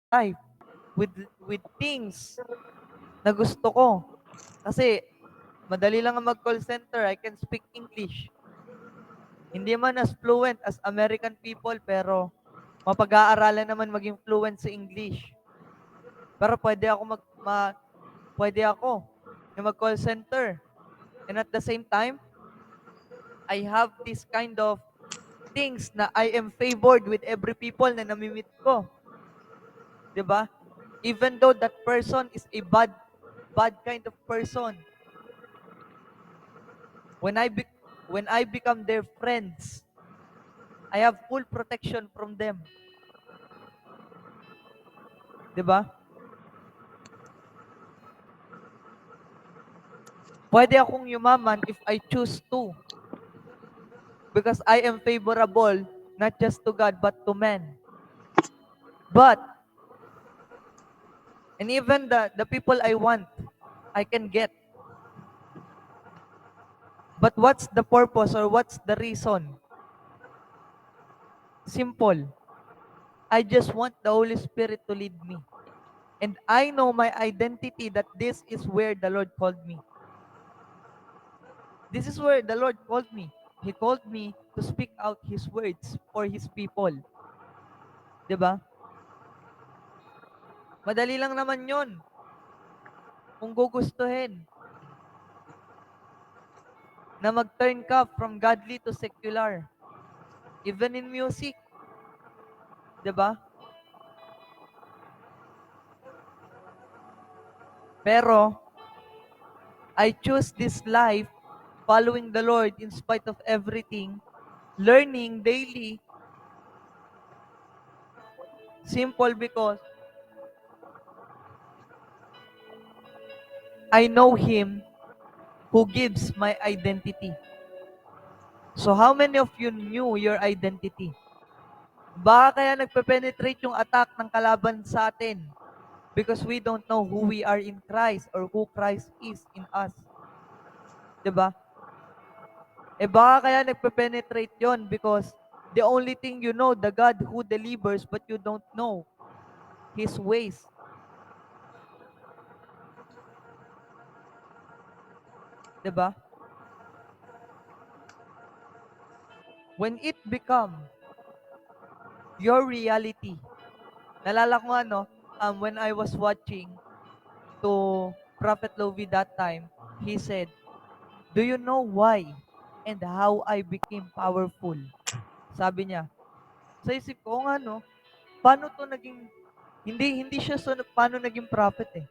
life with things na gusto ko. Kasi madali lang ang mag-call center. I can speak English. Hindi man as fluent as American people, pero mapag-aaralan naman maging fluent sa English. Pero pwede ako na mag-call center. And at the same time, I have this kind of things na I am favored with every people na namimit ko. 'Di ba? Even though that person is a bad kind of person, when when I become their friends, I have full protection from them. 'Di ba? Pwede akong yumaman if I choose to, because I am favorable not just to God but to men. But and even the people I want, I can get. But what's the purpose or what's the reason? Simple. I just want the Holy Spirit to lead me. And I know my identity that this is where the Lord called me. This is where the Lord called me. He called me to speak out His words for His people. 'Di ba? Madali lang naman yon kung gugustuhin na mag-turn ka from godly to secular. Even in music. 'Di ba? Pero, I choose this life following the Lord in spite of everything, learning daily, simple because I know Him who gives my identity. So how many of you knew your identity? Baka kaya nagpe-penetrate yung attack ng kalaban sa atin because we don't know who we are in Christ or who Christ is in us. 'Di ba? Baka kaya nagpe-penetrate yon because the only thing you know, the God who delivers, but you don't know His ways. 'Di ba? When it become your reality. Nalala ko when I was watching to Prophet Lovi that time, he said, "Do you know why and how I became powerful?" Sabi niya. Sa isip ko, nga paano to naging, hindi siya paano naging prophet eh.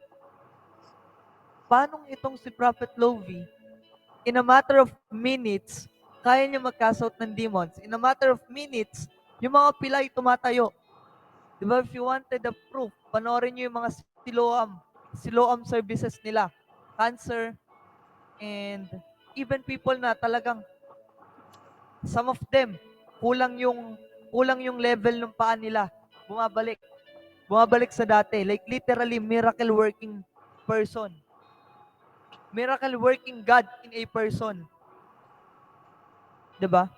Paano itong si Prophet Lovi, in a matter of minutes, kaya niya mag-cast out ng demons. In a matter of minutes, yung mga pilay tumatayo. Di ba, if you wanted the proof, panoorin niyo yung mga Siloam services nila. Cancer, and even people na talagang, some of them, kulang yung level ng paa nila. Bumabalik. Bumabalik sa dati. Like literally, miracle working person. Miracle working God in a person. 'Di ba?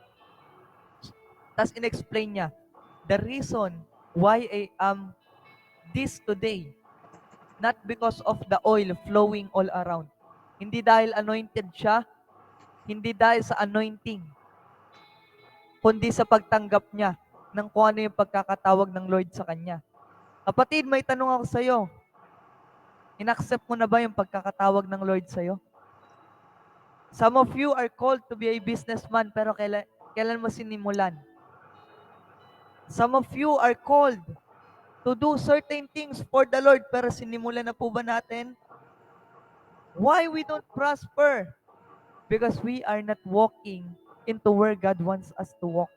Tapos in-explain niya, the reason why I am this today, not because of the oil flowing all around. Hindi dahil anointed siya, hindi dahil sa anointing, kundi sa pagtanggap niya ng kung ano yung pagkakatawag ng Lord sa kanya. Kapatid, may tanong ako sa iyo. Inaccept mo na ba yung pagkakatawag ng Lord sa iyo? Some of you are called to be a businessman, pero kailan mo sinimulan? Some of you are called to do certain things for the Lord, pero sinimulan na po ba natin? Why we don't prosper? Because we are not walking into where God wants us to walk.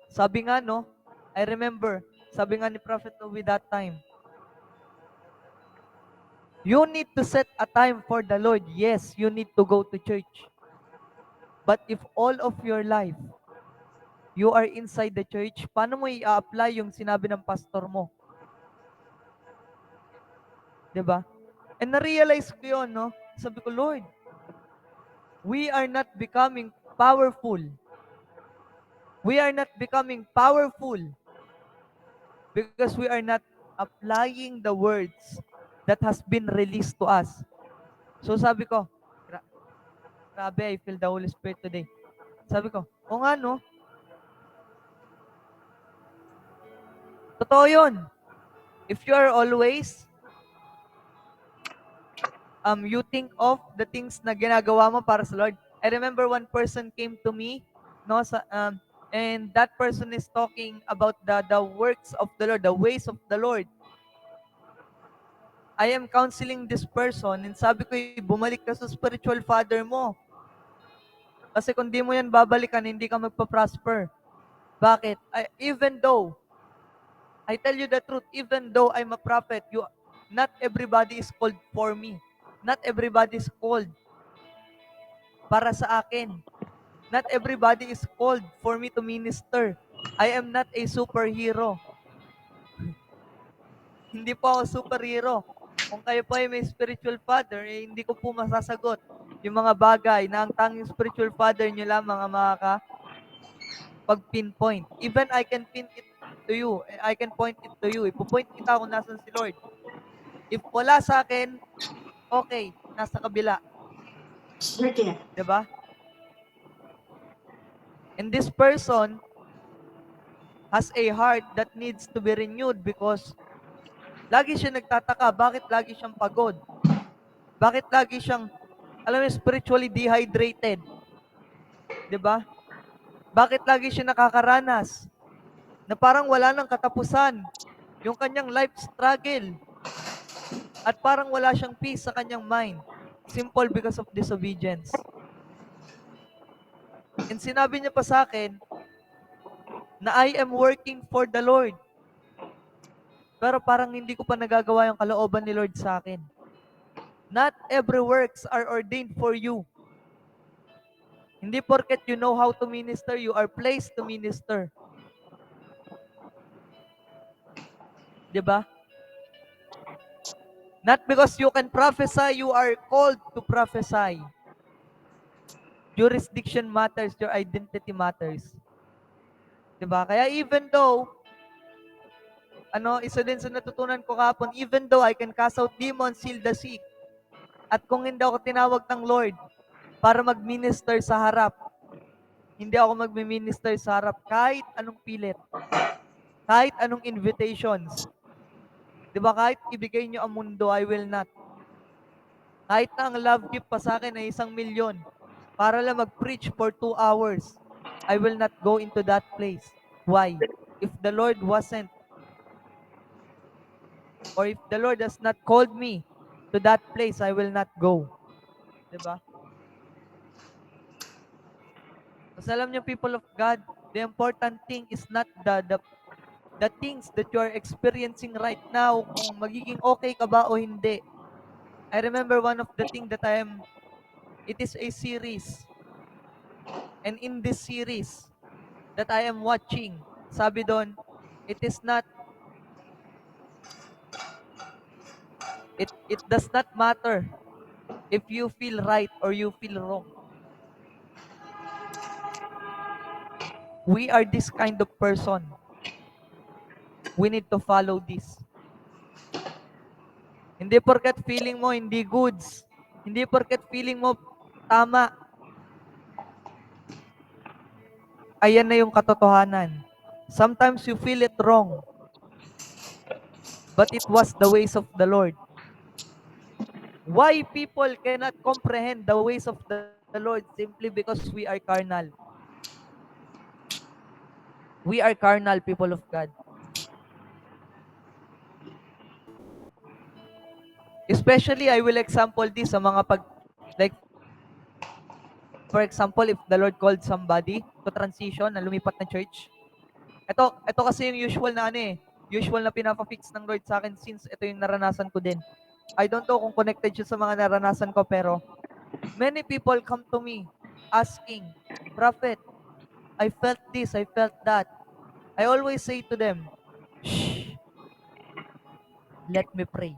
Sabi nga I remember, sabi nga ni Prophet Noe that time, you need to set a time for the Lord. Yes, you need to go to church. But if all of your life, you are inside the church, paano mo i-apply yung sinabi ng pastor mo? 'Di ba? And na-realize ko yun, Sabi ko, Lord, we are not becoming powerful. We are not becoming powerful because we are not applying the words that has been released to us. So sabi ko, grabe, I feel the Holy Spirit today. Sabi ko, o nga no, totoo yun. If you are always, you think of the things na ginagawa mo para sa Lord. I remember one person came to me, no, and that person is talking about the works of the Lord, the ways of the Lord. I am counseling this person and sabi ko, bumalik ka sa spiritual father mo. Kasi kung di mo yan babalikan, hindi ka magpa-prosper. Bakit? Even though, I tell you the truth, even though I'm a prophet, not everybody is called for me. Not everybody is called para sa akin. Not everybody is called for me to minister. I am not a superhero. Hindi po ako superhero. Kung kayo po ay may spiritual father, hindi ko po masasagot yung mga bagay na ang tanging spiritual father nyo lamang ang pag-pinpoint. Even I can pin it to you. I can point it to you. Ipo-point kita kung nasan si Lord. If wala sa akin, okay, nasa kabila. Diba? And this person has a heart that needs to be renewed because lagi siya nagtataka, bakit lagi siyang pagod? Bakit lagi siyang, alam mo, spiritually dehydrated? 'Di ba? Bakit lagi siya nakakaranas na parang wala nang katapusan yung kanyang life struggle at parang wala siyang peace sa kanyang mind? Simple because of disobedience. And sinabi niya pa sa akin na I am working for the Lord. Pero parang hindi ko pa nagagawa yung kalooban ni Lord sa akin. Not every works are ordained for you. Hindi porket you know how to minister, you are placed to minister. 'Di ba? Not because you can prophesy, you are called to prophesy. Jurisdiction matters, your identity matters. 'Di ba? Kaya even though, isa din sa natutunan ko kahapon, even though I can cast out demons, heal the sick, at kung hindi ako tinawag ng Lord para mag-minister sa harap, hindi ako mag-minister sa harap kahit anong pilit, kahit anong invitations. 'Di ba? Kahit ibigay niyo ang mundo, I will not. Kahit na ang love gift pa sa akin ay 1,000,000 para lang mag-preach for 2 hours, I will not go into that place. Why? If the Lord wasn't, or if the Lord has not called me to that place, I will not go. 'Di ba? Kasi alam niyo, people of God, the important thing is not the things that you are experiencing right now, kung magiging okay ka ba o hindi. I remember one of the things that it is a series. And in this series that I am watching, sabi doon, it does not matter if you feel right or you feel wrong. We are this kind of person. We need to follow this. Hindi porket feeling mo hindi goods, hindi porket feeling mo tama, ayan na yung katotohanan. Sometimes you feel it wrong, but it was the ways of the Lord. Why people cannot comprehend the ways of the Lord? Simply because we are carnal. We are carnal, people of God. Especially, I will example this sa mga like, for example, if the Lord called somebody to transition na lumipat na church, ito kasi yung usual na pinapa-fix ng Lord sa akin since ito yung naranasan ko din. I don't know kung connected siya sa mga naranasan ko, pero many people come to me asking, Prophet, I felt this, I felt that. I always say to them, shh, let me pray.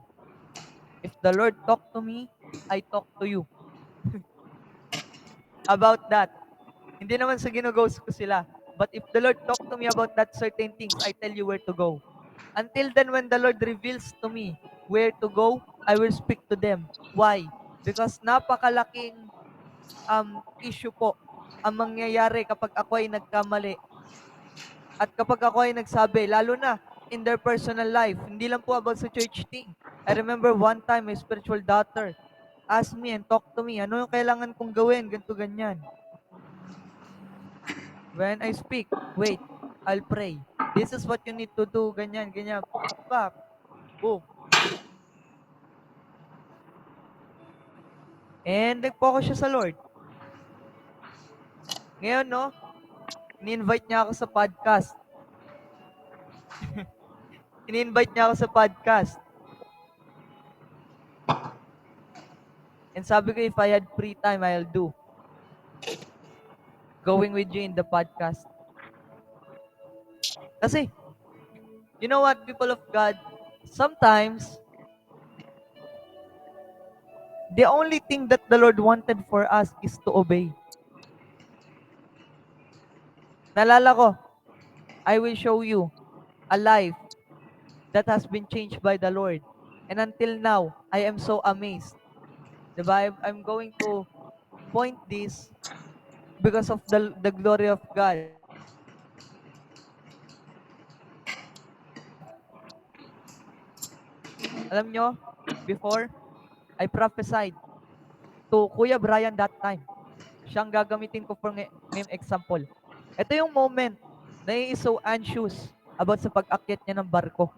If the Lord talk to me, I talk to you. About that. Hindi naman sa ginughost ko sila. But if the Lord talk to me about that certain things, I tell you where to go. Until then, when the Lord reveals to me where to go, I will speak to them. Why? Because napakalaking issue po ang mangyayari kapag ako ay nagkamali. At kapag ako ay nagsabi, lalo na in their personal life, hindi lang po about sa church thing. I remember one time, my spiritual daughter asked me and talked to me, ano yung kailangan kong gawin, ganito, ganyan. When I speak, wait, I'll pray. This is what you need to do, ganyan, ganyan. Pak, boom. And nag-focus siya sa Lord. Ngayon, no, ni-invite niya ako sa podcast. Ini-invite niya ako sa podcast. And sabi ko, if I had free time, I'll do. Going with you in the podcast. Kasi, you know what, people of God, sometimes, the only thing that the Lord wanted for us is to obey. Nalala ko, I will show you a life that has been changed by the Lord. And until now, I am so amazed. Diba? I'm going to point this because of the glory of God. Alam nyo, before, I prophesied to Kuya Brian that time. Siyang gagamitin ko for ngayong example. Ito yung moment na he is so anxious about sa pag-akyat niya ng barko.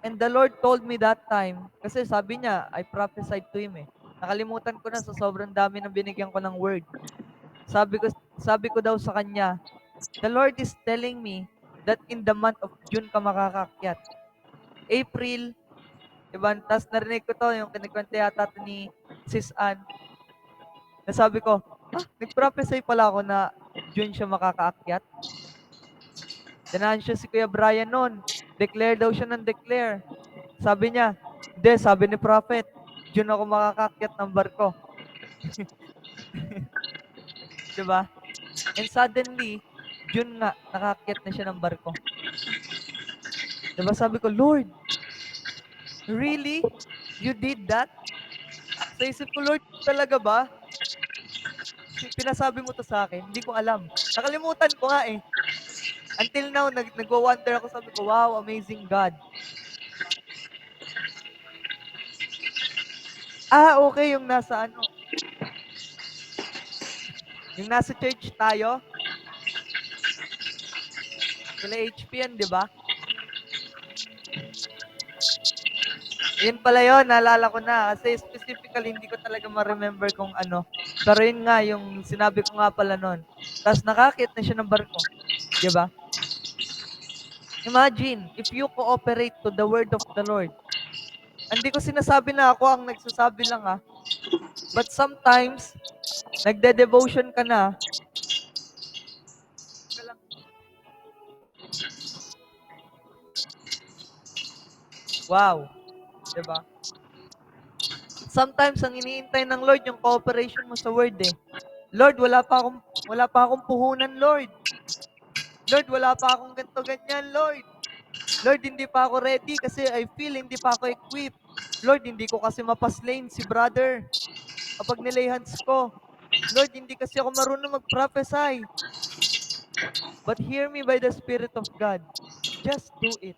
And the Lord told me that time, kasi sabi niya, I prophesied to him eh. Nakalimutan ko na sa sobrang dami ng binigyan ko ng word. Sabi ko daw sa kanya, the Lord is telling me that in the month of June ka makakakyat. April, diba? Tapos narinig ko to, yung kinikwento yata ni Sis Ann, nasabi ko, nag-prophesy pala ako na June siya makakaakyat. Dinahan siya si Kuya Brian noon. Declare daw siya ng declare. Sabi niya, hindi, sabi ni Prophet, June ako makakaakyat ng barko. Diba? And suddenly, June nga, nakaakyat na siya ng barko. Diba? Sabi ko, Lord, really? You did that? Sa isip ko, Lord, talaga ba? Pinasabi mo to sa akin, hindi ko alam. Nakalimutan ko nga eh. Until now, nagwa-wonder ako, sabi ko, wow, amazing God. Okay, yung nasa ano. Yung nasa church tayo. Kila HP yan, di ba? Yun pala yun, naalala ko na. Kasi specifically, hindi ko talaga ma-remember kung ano. Pero yun nga, yung sinabi ko nga pala nun. Tapos nakakit na siya ng barko. Di ba? Imagine, if you cooperate to the word of the Lord. Hindi ko sinasabi na ako ang nagsasabi lang But sometimes, nagde-devotion ka na. Wow. Diba? Sometimes, ang iniintay ng Lord, yung cooperation mo sa word eh. Lord, wala pa akong puhunan, Lord. Lord, wala pa akong ganito, ganyan, Lord. Lord, hindi pa ako ready kasi I feel hindi pa ako equipped. Lord, hindi ko kasi mapaslain si brother kapag nilay hands ko. Lord, hindi kasi ako marunong mag-prophesy. But hear me by the Spirit of God. Just do it.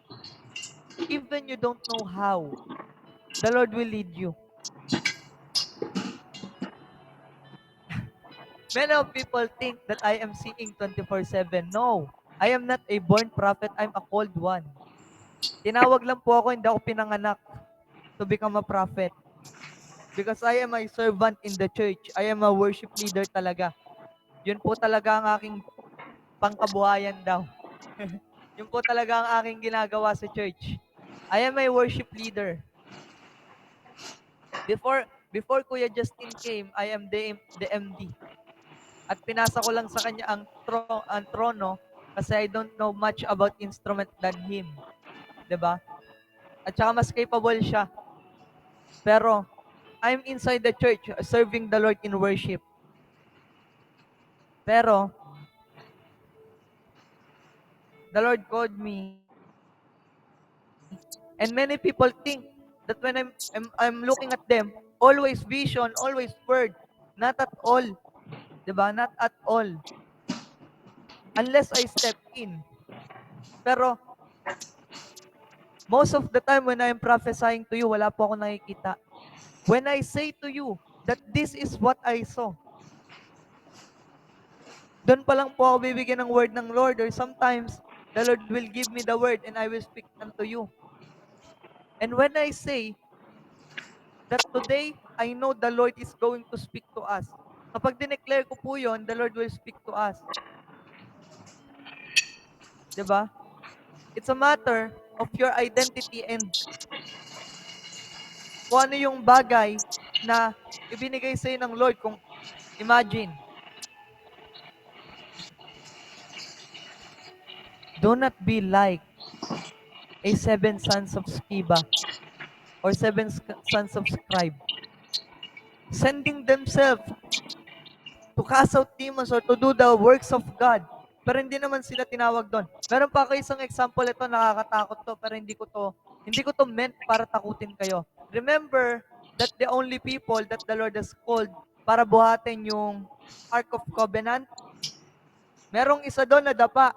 Even you don't know how, the Lord will lead you. Many of people think that I am seeing 24/7. No, I am not a born prophet. I'm a called one. Tinawag lang po ako, hindi ako pinanganak to become a prophet. Because I am a servant in the church. I am a worship leader talaga. Yun po talaga ang aking pangkabuhayan daw. Yun po talaga ang aking ginagawa sa church. I am a worship leader. Before Kuya Justin came, I am the MD. At pinasa ko lang sa kanya ang trono kasi I don't know much about instrument than him. 'Di ba? At saka mas capable siya. Pero I'm inside the church serving the Lord in worship. Pero the Lord called me. And many people think that when I'm looking at them, always vision, always word. Not at all. 'Di ba? Not at all. Unless I step in. Pero most of the time when I'm prophesying to you, wala po ako nakikita. When I say to you that this is what I saw, doon pa lang po ako bibigyan ng word ng Lord, or sometimes the Lord will give me the word and I will speak unto you. And when I say that today, I know the Lord is going to speak to us. Kapag dineclare ko po yun, the Lord will speak to us. 'Di ba? It's a matter of your identity and kung ano yung bagay na ibinigay sa'yo ng Lord. Kung imagine, do not be like a seven sons of Sceva or sons of scribe, sending themselves to cast out demons or to do the works of God. Pero hindi naman sila tinawag doon. Meron pa ako isang example, ito nakakatakot to, pero hindi ko to meant para takutin kayo. Remember that the only people that the Lord has called para buhatin yung Ark of Covenant, merong isa doon na dapa.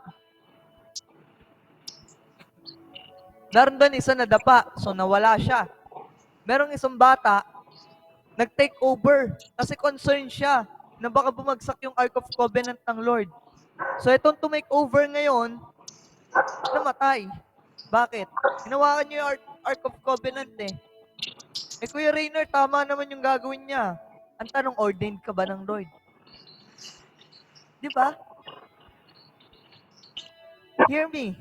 Meron doon isa na dapa, so nawala siya. Merong isang bata, nag-take over kasi concerned siya na baka bumagsak yung Ark of Covenant ng Lord. So itong to make over ngayon, namatay. Bakit? Hinawakan niyo yung Ark of Covenant eh. Eh Kuya Rainer, tama naman yung gagawin niya. Ang tanong, ordained ka ba ng Lord? Di ba? Hear me.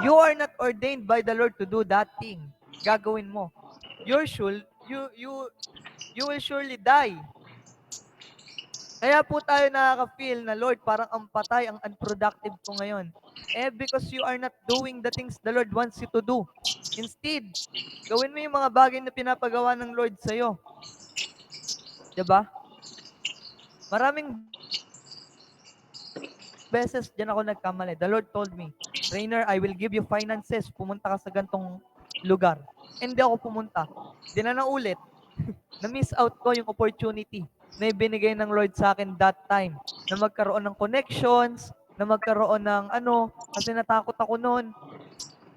You are not ordained by the Lord to do that thing. Gagawin mo. You will surely die. Kaya po tayo nakaka-feel na, Lord, parang ang patay, ang unproductive ko ngayon. Eh, because you are not doing the things the Lord wants you to do. Instead, gawin mo yung mga bagay na pinapagawa ng Lord sa'yo. Diba? Maraming beses dyan ako nagkamali. The Lord told me, Rainer, I will give you finances. Pumunta ka sa gantong lugar. Hindi ako pumunta. Di na naulit. Na-miss out ko yung opportunity na ibinigay ng Lord sa akin that time. Na magkaroon ng connections, na magkaroon ng kasi natakot ako noon.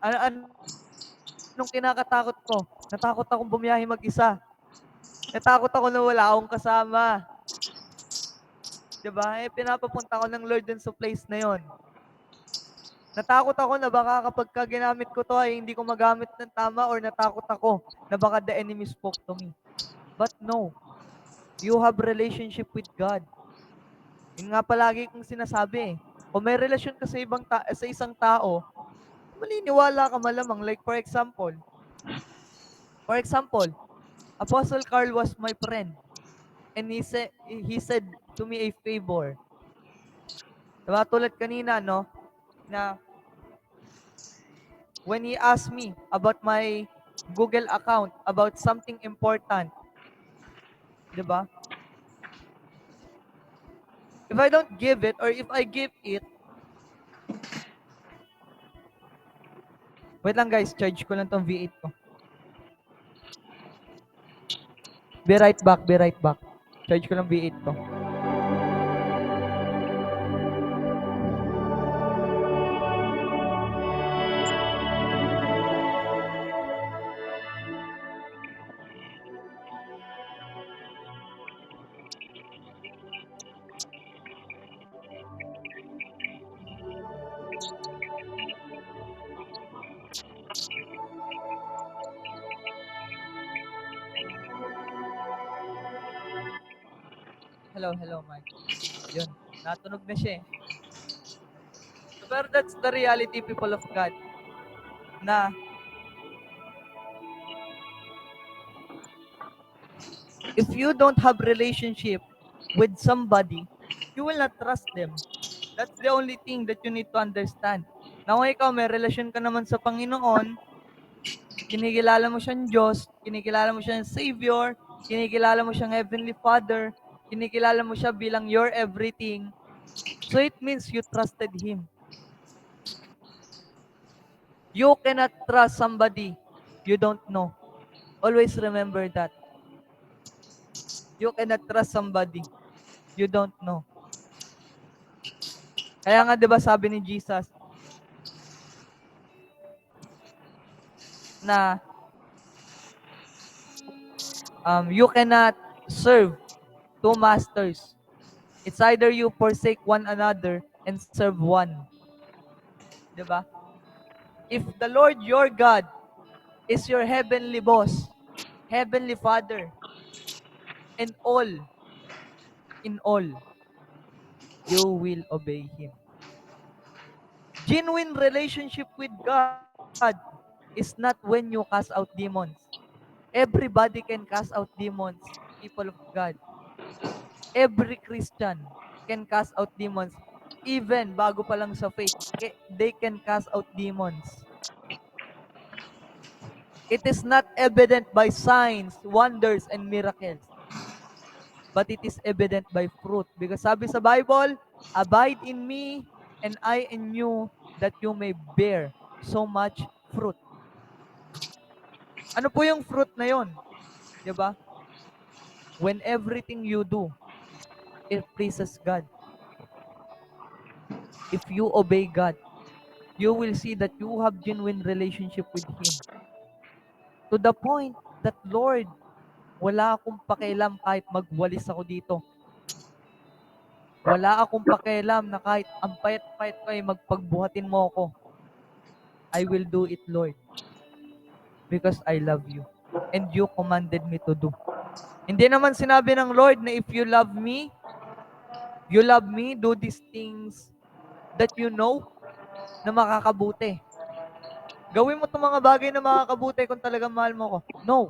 Anong kinakatakot ko? Natakot akong bumiyahe mag-isa. Natakot ako na wala akong kasama. Diba? Eh, pinapapunta ko ng Lord dun sa place na yon. Natakot ako na baka kapag ginamit ko to ay hindi ko magamit ng tama, or natakot ako na baka the enemy spoke to me. But no. You have relationship with God. Yun nga palagi kong sinasabi eh. Kung may relasyon ka sa isang tao, maniniwala ka malamang. Like for example, Apostle Carl was my friend. And he said to me a favor. Diba, tulad kanina, no? Na when he asked me about my Google account, about something important. Diba? If I don't give it, or if I give it, wait lang guys, charge ko lang tong V8 ko. Be right back. Charge ko lang V8 ko. Hello, Mike. Yun, natunog na siya eh. Pero that's the reality, people of God, na if you don't have relationship with somebody, you will not trust them. That's the only thing that you need to understand. Na kung ikaw may relasyon ka naman sa Panginoon, kinikilala mo siyang Diyos, kinikilala mo siyang Savior, kinikilala mo siyang Heavenly Father, kinikilala mo siya bilang your everything, so it means you trusted Him. You cannot trust somebody you don't know. Always remember that. You cannot trust somebody you don't know. Kaya nga 'di ba sabi ni Jesus na you cannot serve two masters. It's either you forsake one another and serve one. 'Di ba? If the Lord your God is your heavenly boss, heavenly Father, and all in all, you will obey Him. Genuine relationship with God is not when you cast out demons. Everybody can cast out demons, people of God. Every Christian can cast out demons. Even bago pa lang sa faith, they can cast out demons. It is not evident by signs, wonders, and miracles, but it is evident by fruit. Because sabi sa Bible, abide in me and I in you that you may bear so much fruit. Ano po yung fruit na yon? 'Di ba? When everything you do, it pleases God. If you obey God, you will see that you have genuine relationship with Him. To the point that, Lord, wala akong pakialam kahit magwalis ako dito. Wala akong pakialam na kahit ang payat-payat ko ay magpagbuhatin mo ako. I will do it, Lord, because I love you. And you commanded me to do. Hindi naman sinabi ng Lord na if you love me, do these things that you know na makakabuti. Gawin mo itong mga bagay na makakabuti kung talagang mahal mo ko. No.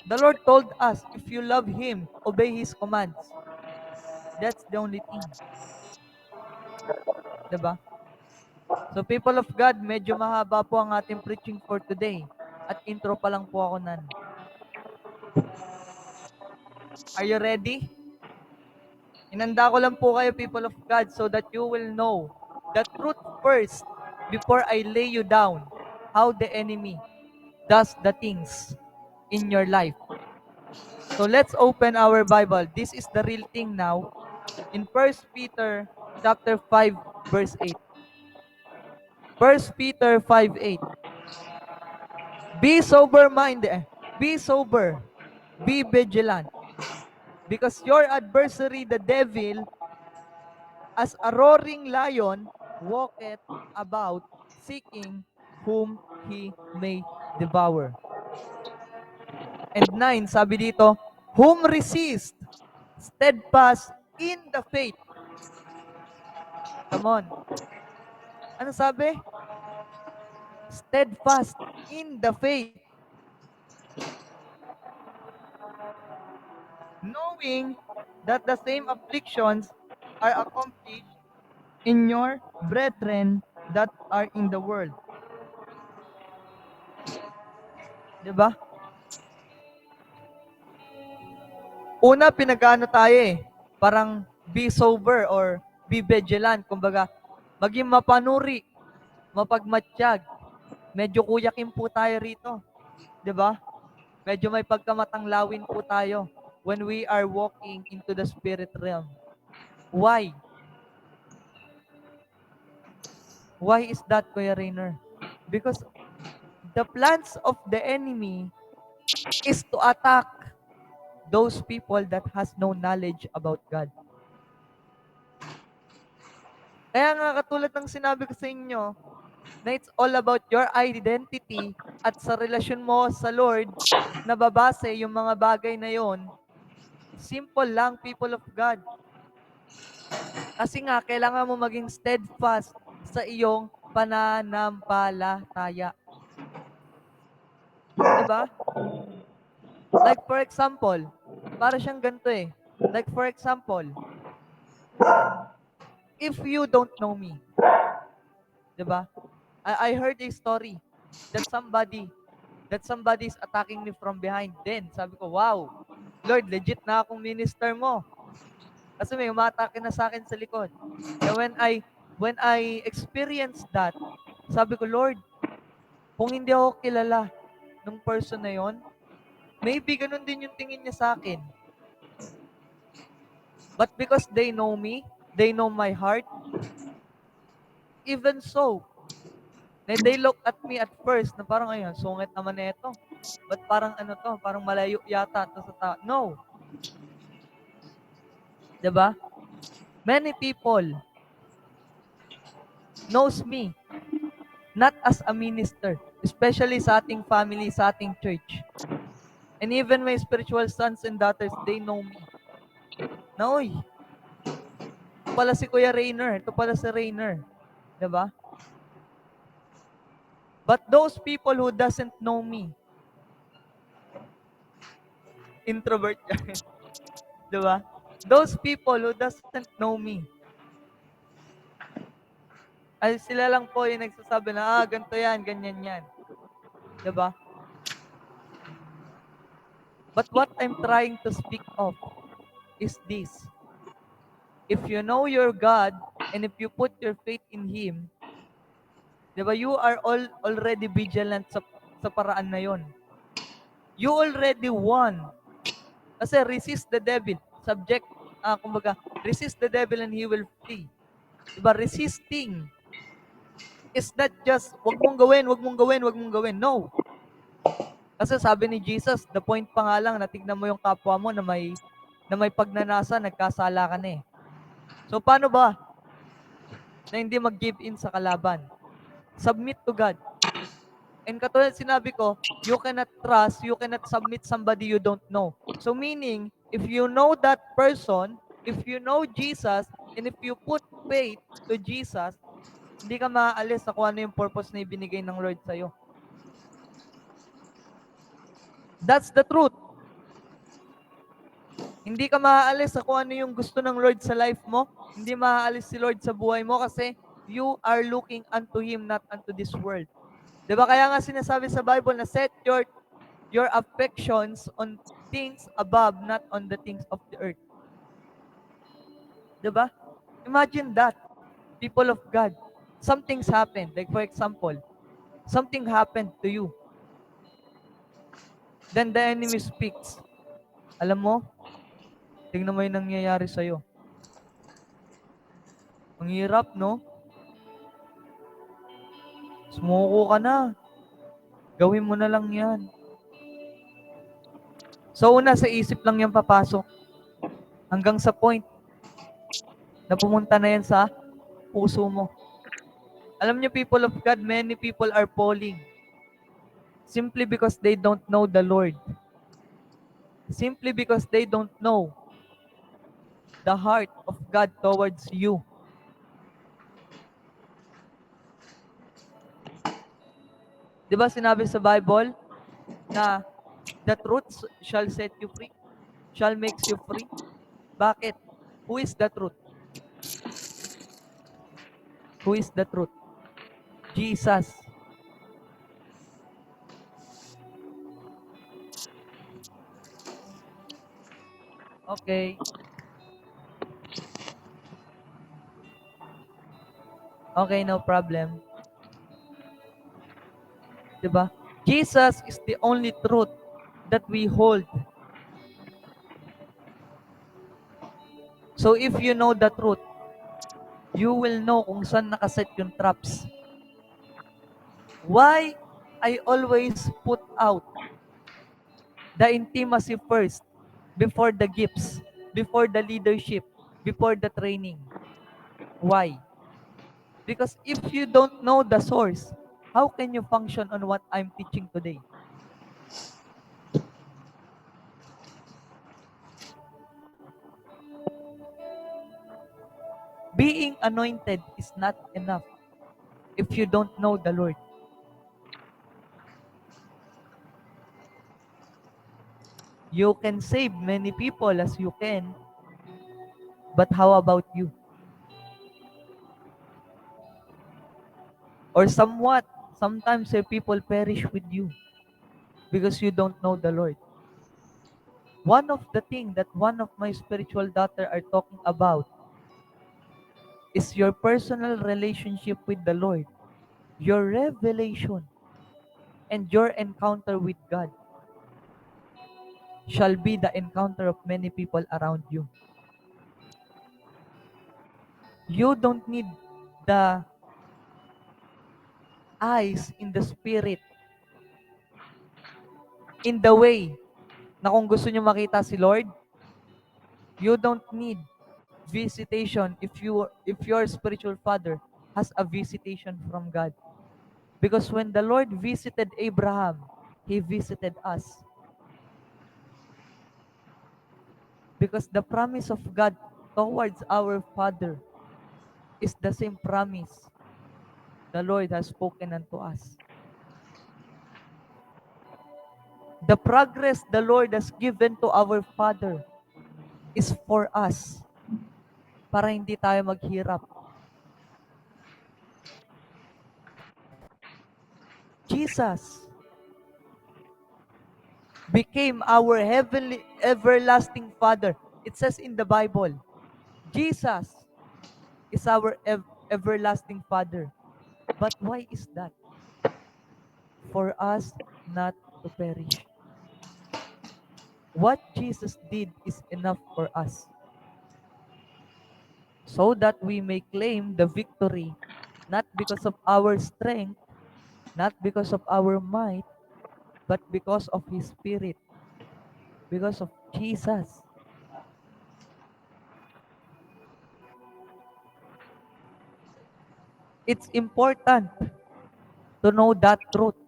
The Lord told us, if you love Him, obey His commands. That's the only thing. Diba? So people of God, medyo mahaba po ang ating preaching for today. At intro pa lang po ako nan. Are you ready? Inanda ko lang po kayo, people of God, so that you will know the truth first before I lay you down how the enemy does the things in your life. So let's open our Bible. This is the real thing now. In 1 Peter chapter 5 verse 8. 1 Peter 5:8. Be sober-minded. Be sober. Be vigilant. Because your adversary, the devil, as a roaring lion, walketh about, seeking whom he may devour. And 9, sabi dito, whom resist, steadfast in the faith. Come on. Ano sabi? Steadfast in the faith. Knowing that the same afflictions are accomplished in your brethren that are in the world. Diba? Una, pinag-ano tayo eh. Parang be sober or be vigilant. Kumbaga, maging mapanuri, mapagmatsyag. Medyo kuyakin po tayo rito. Diba? Medyo may pagkamatanglawin po tayo when we are walking into the spirit realm. Why? Why is that, Kuya Rainer? Because the plans of the enemy is to attack those people that has no knowledge about God. Kaya nga katulad ng sinabi ko sa inyo, na it's all about your identity at sa relasyon mo sa Lord, na babase yung mga bagay na yon. Simple lang, people of God. Kasi nga, kailangan mo maging steadfast sa iyong pananampalataya. Diba? Like for example, para siyang ganito eh. Like for example, if you don't know me, diba? I heard a story that somebody is attacking me from behind. Then, sabi ko, wow, Lord, legit na akong minister mo. Kasi may umatake na sa akin sa likod. And when I experienced that, sabi ko, Lord, Kung hindi ako kilala ng person na yon, maybe ganun din yung tingin niya sa akin. But because they know me, they know my heart, even so, they look at me at first na parang, ayun, sungit naman na ito. But parang ano to, parang malayo yata to sa tao. No. 'Di ba? Many people knows me not as a minister, especially sa ating family, sa ating church. And even my spiritual sons and daughters, they know me. Na, uy, ito pala si Kuya Rainer, ito pala si Rainer. 'Di ba? But those people who doesn't know me, introvert yan. 'Di ba? Those people who doesn't know me, ay sila lang po yung nagsasabi na, ganito yan, ganyan yan. 'Di ba? But what I'm trying to speak of is this. If you know your God, and if you put your faith in Him, 'di ba, you are already vigilant sa paraan na yon. You already won. Kasi resist the devil. Kumbaga, resist the devil and he will flee. 'Di ba? Resisting is not just, wag mong gawin, wag mong gawin, wag mong gawin. No. Kasi sabi ni Jesus, the point pa nga lang na tignan mo yung kapwa mo na may pagnanasa, nagkasala ka na eh. So paano ba na hindi mag-give in sa kalaban? Submit to God. And katulad sinabi ko, you cannot trust, you cannot submit somebody you don't know. So meaning, if you know that person, if you know Jesus, and if you put faith to Jesus, hindi ka maaalis sa kung ano yung purpose na ibinigay ng Lord sa'yo. That's the truth. Hindi ka maaalis sa kung ano yung gusto ng Lord sa life mo. Hindi maaalis si Lord sa buhay mo kasi you are looking unto Him, not unto this world. Diba kaya nga sinasabi sa Bible na set your affections on things above, not on the things of the earth. Diba? Imagine that. People of God. Something's happened. Like for example, something happened to you. Then the enemy speaks. Alam mo, tingnan mo yung nangyayari sa'yo. Ang hirap, no? Sumuko ka na. Gawin mo na lang yan. So una, sa isip lang yan papasok. Hanggang sa point na pumunta na yan sa puso mo. Alam niyo, people of God, many people are falling simply because they don't know the Lord. Simply because they don't know the heart of God towards you. Di ba sinabi sa Bible na the truth shall set you free, shall makes you free? Bakit? Who is the truth? Who is the truth? Jesus. Okay. Okay, no problem. Diba? Jesus is the only truth that we hold. So if you know the truth, you will know kung saan nakaset yung traps. Why I always put out the intimacy first, before the gifts, before the leadership, before the training. Why? Because if you don't know the source, how can you function on what I'm teaching today? Being anointed is not enough if you don't know the Lord. You can save many people as you can, but how about you? Or sometimes your people perish with you because you don't know the Lord. One of the things that one of my spiritual daughter are talking about is your personal relationship with the Lord, your revelation. And your encounter with God shall be the encounter of many people around you. You don't need the eyes in the spirit in the way na kung gusto nyo makita si Lord, you don't need visitation if your spiritual father has a visitation from God. Because when the Lord visited Abraham, He visited us. Because the promise of God towards our Father is the same promise the Lord has spoken unto us. The progress the Lord has given to our Father is for us, para hindi tayo maghirap. Jesus became our heavenly, everlasting Father. It says in the Bible, Jesus is our everlasting Father. But why is that? For us not to perish. What Jesus did is enough for us, so that we may claim the victory, not because of our strength, not because of our might, but because of His Spirit, because of Jesus. It's important to know that truth.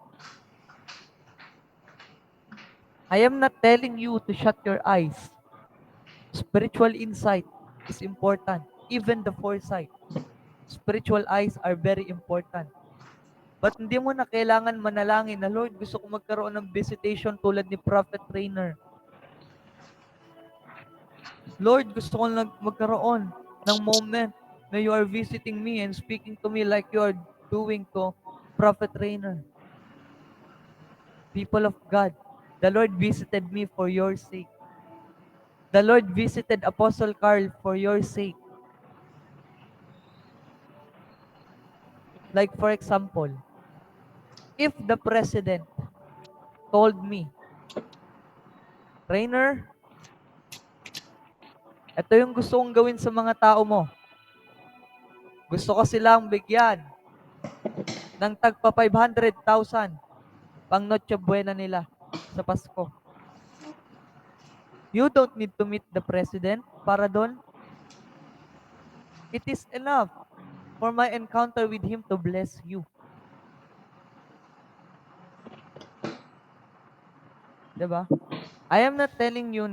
I am not telling you to shut your eyes. Spiritual insight is important. Even the foresight. Spiritual eyes are very important. But hindi mo na kailangan manalangin na, Lord, gusto ko magkaroon ng visitation tulad ni Prophet Trainer. Lord, gusto ko magkaroon ng moment na you are visiting me and speaking to me like you are doing to Prophet Trainer. People of God, the Lord visited me for your sake. The Lord visited Apostle Carl for your sake. Like for example, if the President told me, Trainer, ito yung gusto kong gawin sa mga tao mo. Gusto ko silang bigyan ng tagpa 500,000 pang Noche Buena nila sa Pasko. You don't need to meet the President para doon. It is enough for my encounter with Him to bless you. Diba? I am not telling you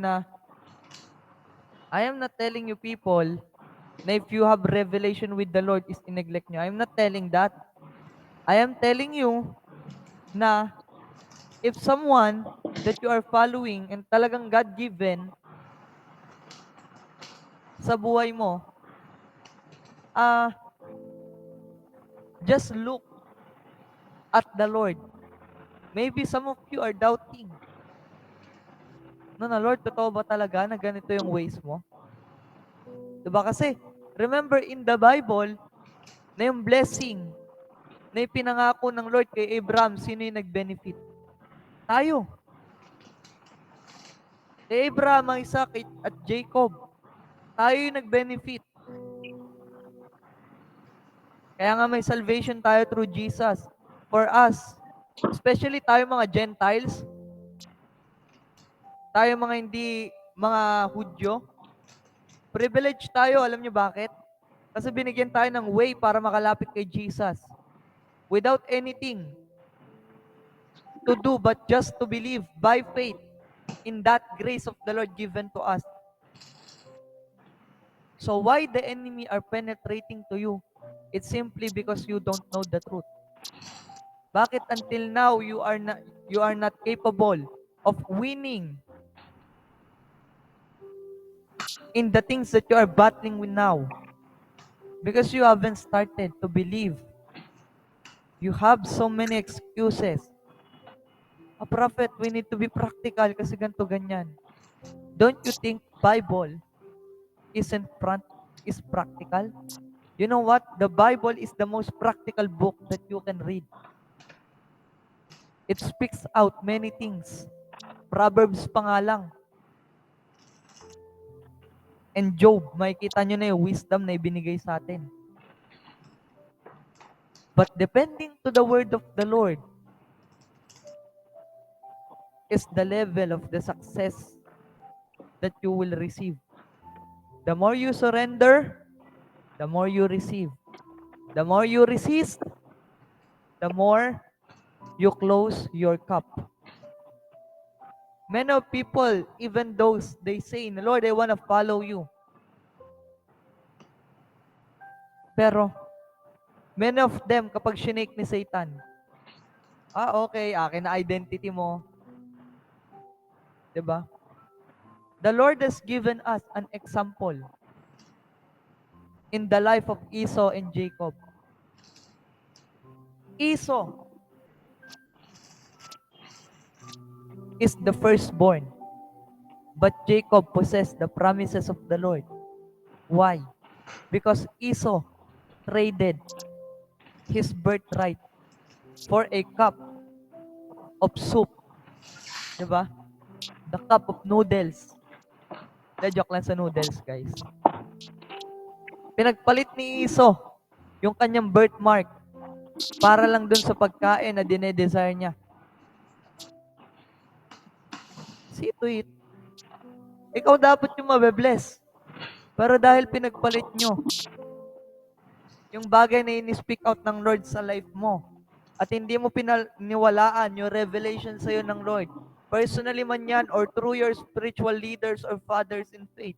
people na if you have revelation with the Lord is in-neglect nyo. I am not telling that. I am telling you na if someone that you are following and talagang God-given sa buhay mo, just look at the Lord. Maybe some of you are doubting. No, na Lord, totoo ba talaga na ganito yung ways mo? Diba kasi, remember in the Bible, na yung blessing na ipinangako ng Lord kay Abraham, sino yung nag-benefit? Tayo. Kay Abraham, Isaac, at Jacob. Tayo yung nag-benefit. Kaya nga may salvation tayo through Jesus. For us, especially tayo mga Gentiles, tayo mga hindi, mga Hudyo, privilege tayo, alam niyo bakit? Kasi binigyan tayo ng way para makalapit kay Jesus. Without anything to do but just to believe by faith in that grace of the Lord given to us. So why the enemy are penetrating to you? It's simply because you don't know the truth. Bakit until now you are not capable of winning in the things that you are battling with now? Because you haven't started to believe. You have so many excuses. A prophet, we need to be practical kasi ganito ganyan. Don't you think Bible is practical? You know what? The Bible is the most practical book that you can read. It speaks out many things. Proverbs pa nga lang. And Job, makikita nyo na yung wisdom na ibinigay sa atin. But depending to the word of the Lord is the level of the success that you will receive. The more you surrender, the more you receive. The more you resist, the more you close your cup. Many of people, even those, they say, Lord, I want to follow you. Pero, many of them, kapag shinake ni Satan, okay, akin na identity mo. Diba? The Lord has given us an example in the life of Esau and Jacob. Esau is the firstborn, but Jacob possessed the promises of the Lord. Why? Because Esau traded his birthright for a cup of soup. Diba? The cup of noodles. Joke lang sa noodles, guys. Pinagpalit ni Esau yung kanyang birthmark para lang dun sa pagkain na dinedesire niya. See to it. Ikaw dapat yung mabe-bless. Pero dahil pinagpalit nyo yung bagay na in-speak out ng Lord sa life mo at hindi mo pinaniwalaan yung revelation sa'yo ng Lord, personally man yan or through your spiritual leaders or fathers in faith.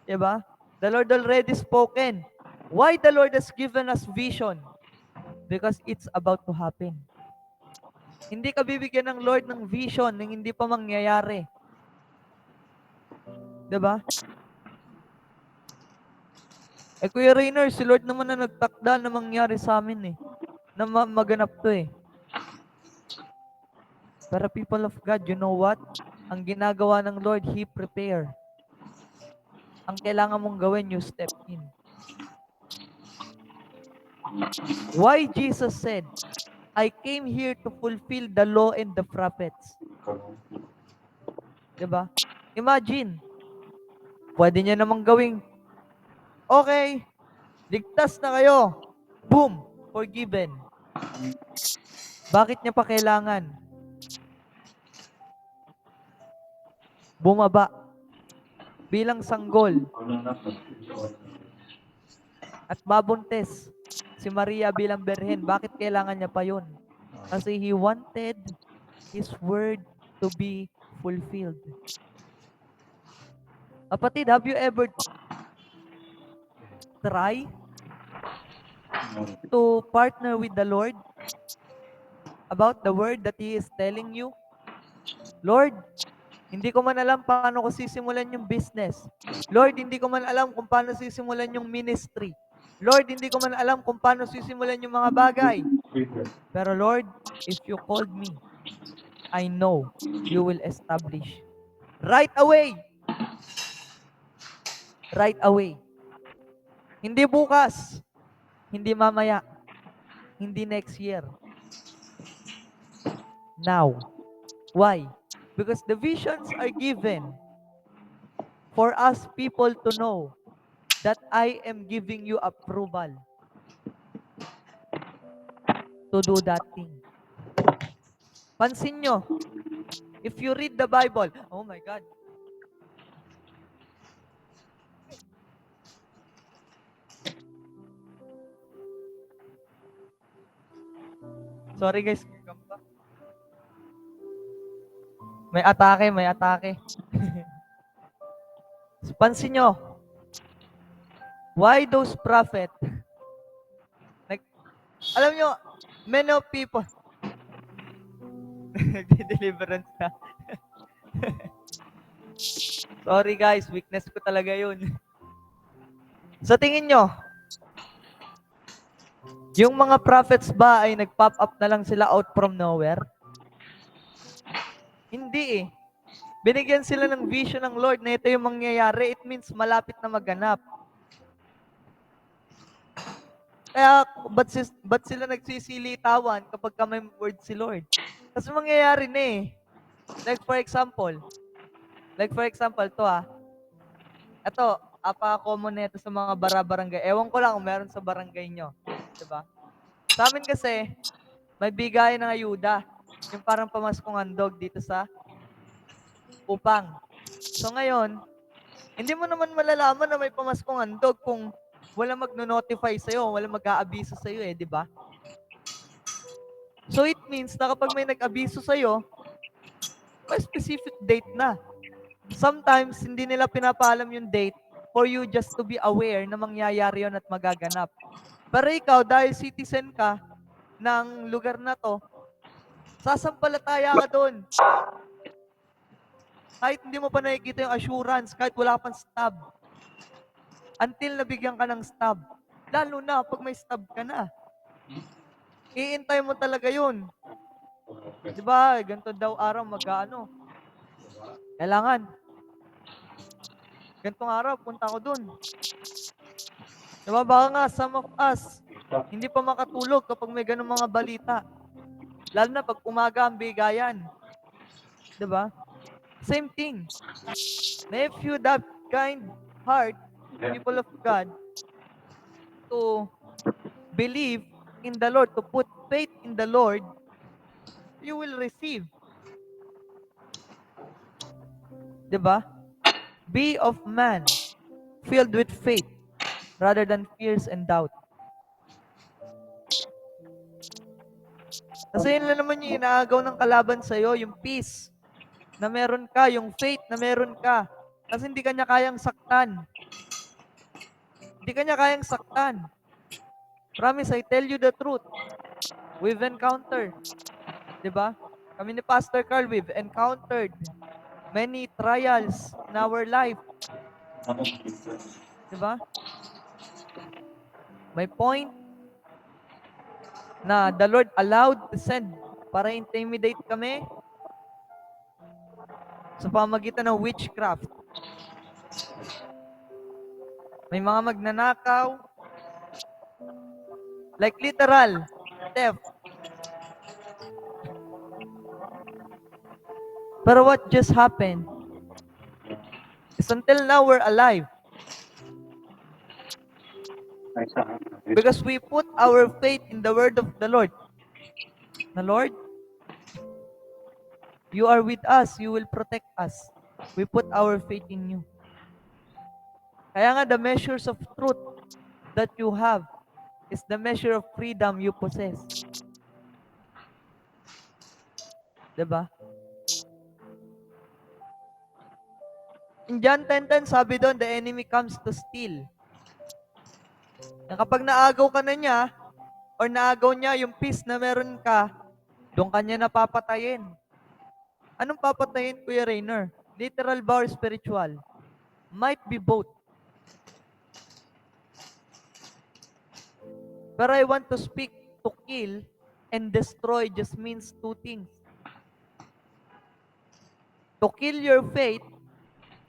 Diba? The Lord already spoken. Why the Lord has given us vision? Because it's about to happen. Hindi ka bibigyan ng Lord ng vision ng hindi pa mangyayari. Diba? Kuya Rainer, si Lord naman na nagtakda na mangyari sa amin na maganap to Pero people of God, you know what? Ang ginagawa ng Lord, He prepare. Ang kailangan mong gawin, you step in. Why Jesus said, I came here to fulfill the law and the prophets. Diba? Imagine, pwede niya namang gawing, okay, ligtas na kayo. Boom, forgiven. Bakit niya pa kailangan bumaba bilang sanggol at mabuntis si Maria bilang berhen? Bakit kailangan niya pa yun? Kasi He wanted His word to be fulfilled. Kapatid, have you ever try to partner with the Lord about the word that He is telling you? Lord, hindi ko man alam paano ko sisimulan yung business. Lord, hindi ko man alam kung paano sisimulan yung ministry. Lord, hindi ko man alam kung paano sisimulan yung mga bagay. Pero Lord, if you called me, I know you will establish. Right away. Right away. Hindi bukas. Hindi mamaya. Hindi next year. Now. Why? Because the visions are given for us people to know that I am giving you approval to do that thing. Pansin nyo, if you read the Bible, oh my God. Sorry guys. May atake. Pansin nyo, why those prophet, alam nyo, many of people, nagdi-deliverance na. Sorry guys, weakness ko talaga yun. Sa tingin nyo, yung mga prophets ba ay nag-pop up na lang sila out from nowhere? Hindi Binigyan sila ng vision ng Lord na ito yung mangyayari. It means malapit na maganap. Kaya, ba't sila nagsisilitawan kapag may word si Lord? Kasi mangyayari na eh. Like for example, to ito, apaka-common na ito sa mga bara-barangay. Ewan ko lang kung meron sa barangay nyo. Diba? Sa amin kasi, may bigay ng ayuda. Yung parang pamaskong handog dito sa upang. So ngayon, hindi mo naman malalaman na may pamaskong handog kung wala magno-notify sa'yo, wala mag-aabiso sa'yo di ba? So it means na kapag may nag-abiso sa'yo, may specific date na. Sometimes, hindi nila pinapaalam yung date for you just to be aware na mangyayari yun at magaganap. Pero ikaw, dahil citizen ka ng lugar na to, sasampalataya ka doon. Kahit hindi mo pa nakikita yung assurance, kahit wala pang stub. Until nabigyan ka ng stub. Lalo na pag may stub ka na. Iintay mo talaga yun. Di ba? Ganito daw araw mag-ano. Kailangan. Ganitong araw, punta ako dun. Di ba? Baka nga, some of us, hindi pa makatulog kapag may ganung mga balita. Lalo na pag umaga ang bigayan. Di ba? Same thing. Na if you have kind heart, people of God, to believe in the Lord, to put faith in the Lord, you will receive. Diba? Be of man, filled with faith, rather than fears and doubt. Kasi yun lang naman yung inaagaw ng kalaban sa'yo, yung peace na meron ka, yung faith na meron ka. Kasi hindi kanya kayang saktan. Hindi kanya kayang saktan. Promise, I tell you the truth. We've encountered, di ba? Kami ni Pastor Carl, we've encountered many trials in our life. Di ba? May point na the Lord allowed to send para intimidate kami sa pamagitan ng witchcraft. May mga magnanakaw, like literal, theft. Pero what just happened is until now we're alive. Because we put our faith in the word of the Lord. Na Lord, you are with us, you will protect us. We put our faith in you. Kaya nga the measures of truth that you have is the measure of freedom you possess. Diba? In John 10:10, sabi doon, the enemy comes to steal. Na kapag naagaw ka na niya, or naagaw niya yung peace na meron ka, doon ka niya napapatayin. Anong papatayin, Kuya Rainer? Literal ba or spiritual? Might be both. Pero I want to speak to kill and destroy just means two things. To kill your faith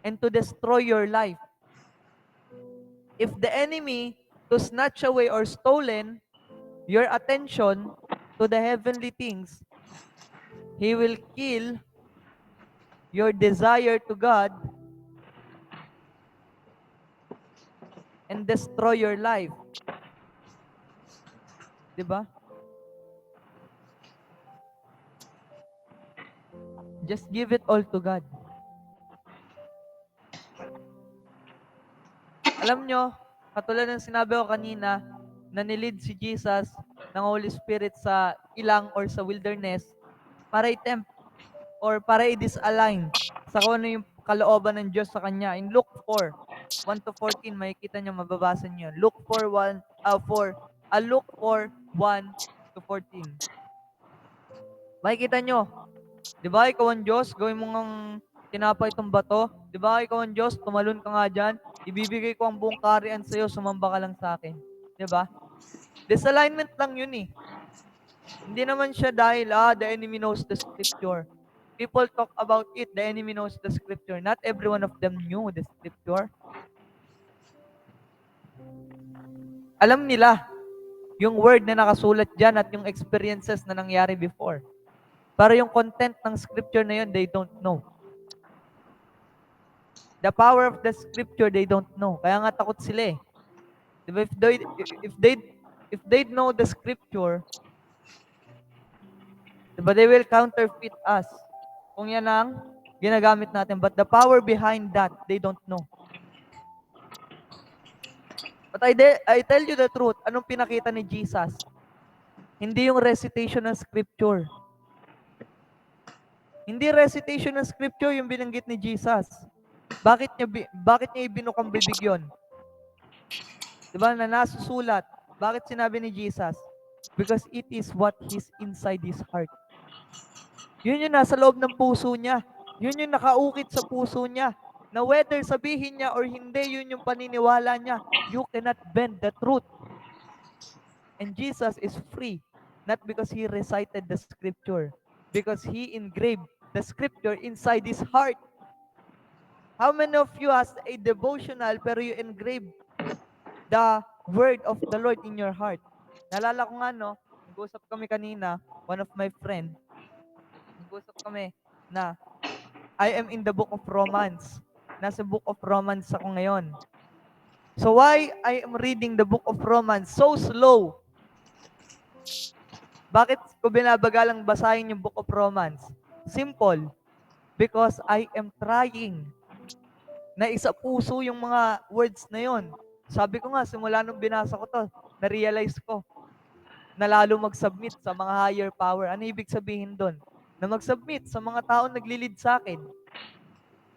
and to destroy your life. If the enemy to snatch away or stolen your attention to the heavenly things, he will kill your desire to God and destroy your life. Diba? Just give it all to God. Alam nyo, katulad ng sinabi ko kanina, na nilid si Jesus ng Holy Spirit sa ilang or sa wilderness para i-tempt or para i-disalign sa kung ano yung kalooban ng Diyos sa kanya. In Luke 4, 1 to 14, makikita nyo, mababasa nyo. Luke 4, 1 to 14. Makikita nyo, di ba ikaw ang Diyos, gawin mo ngang tinapay itong bato. Di ba ikaw ang Diyos, tumalon ka nga dyan, ibibigay ko ang buong kaharian sa'yo, sumamba ka lang sa akin. Di ba? Disalignment lang yun eh. Hindi naman siya dahil, the enemy knows the scripture. People talk about it, the enemy knows the scripture. Not every one of them knew the scripture. Alam nila. yung word na nakasulat dyan at yung experiences na nangyari before. Para yung content ng scripture na yun, they don't know. The power of the scripture, they don't know. Kaya nga takot sila eh. Diba? If they know the scripture, diba, they will counterfeit us. Kung yan ang ginagamit natin. But the power behind that, they don't know. But I tell you the truth, anong pinakita ni Jesus? Hindi yung recitation ng scripture. Hindi recitation ng scripture yung binanggit ni Jesus. Bakit niya ibinukang bibig yun? Diba na nasusulat? Bakit sinabi ni Jesus? Because it is what is inside his heart. Yun yung nasa loob ng puso niya. Yun yung nakaukit sa puso niya. Na whether sabihin niya or hindi, yun yung paniniwala niya. You cannot bend the truth. And Jesus is free. Not because he recited the scripture. Because he engraved the scripture inside his heart. How many of you has a devotional pero you engrave the word of the Lord in your heart? Nalala ko nga, no, nag-usap kami kanina, one of my friend, nag-usap kami na I am in the book of Romans. Nasa book of Romans ako ngayon. So why I am reading the book of Romans so slow? Bakit ko binabagalang basahin yung book of Romans? Simple. Because I am trying na isa puso yung mga words na yon. Sabi ko nga, simula nung binasa ko to, na-realize ko na lalo mag-submit sa mga higher power. Ano ibig sabihin doon? Na mag-submit sa mga taong naglilid sa akin.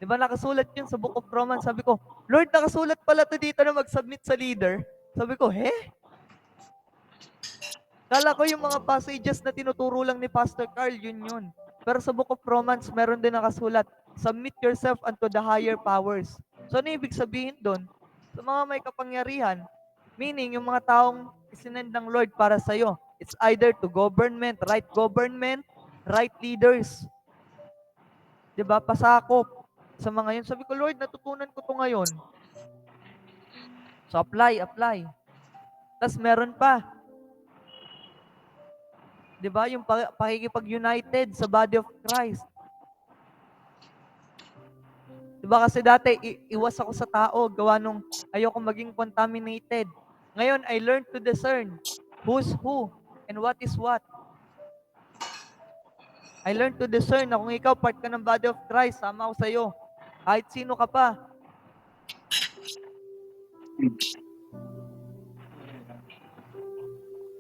Di ba nakasulat yun sa Book of Romans? Sabi ko, Lord, nakasulat pala to dito na mag-submit sa leader. Sabi ko, Kala ko yung mga passages na tinuturo lang ni Pastor Carl, yun. Pero sa Book of Romans, meron din nakasulat, submit yourself unto the higher powers. So ano ibig sabihin doon? Sa mga may kapangyarihan, meaning yung mga taong isinend ng Lord para sa'yo. It's either to government, right leaders. Diba? Pasakop sa mga yun. Sabi ko, Lord, natutunan ko to ngayon. So apply. Tapos meron pa. Diba? Yung pakikipag-united sa body of Christ. Diba kasi dati, iwas ako sa tao, gawa nung ayoko maging contaminated. Ngayon, I learned to discern who's who and what is what. I learned to discern na kung ikaw part ka ng body of Christ, sama ako sa'yo. Kahit sino ka pa.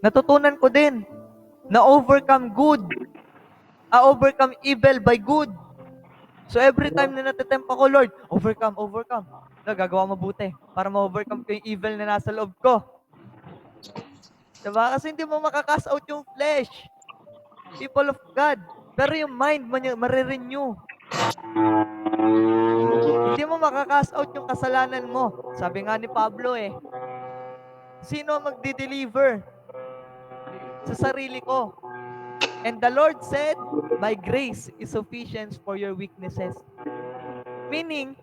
Natutunan ko din na overcome evil by good. So every time na natatempt ako, Lord, overcome. Gagawa mabuti para ma-overcome ko yung evil na nasa loob ko. Diba? Kasi hindi mo makakast out yung flesh. People of God. Pero yung mind mo marirenew. Hindi mo makakast out yung kasalanan mo. Sabi nga ni Pablo sino magdi-deliver sa sarili ko? And the Lord said, my grace is sufficient for your weaknesses. Meaning,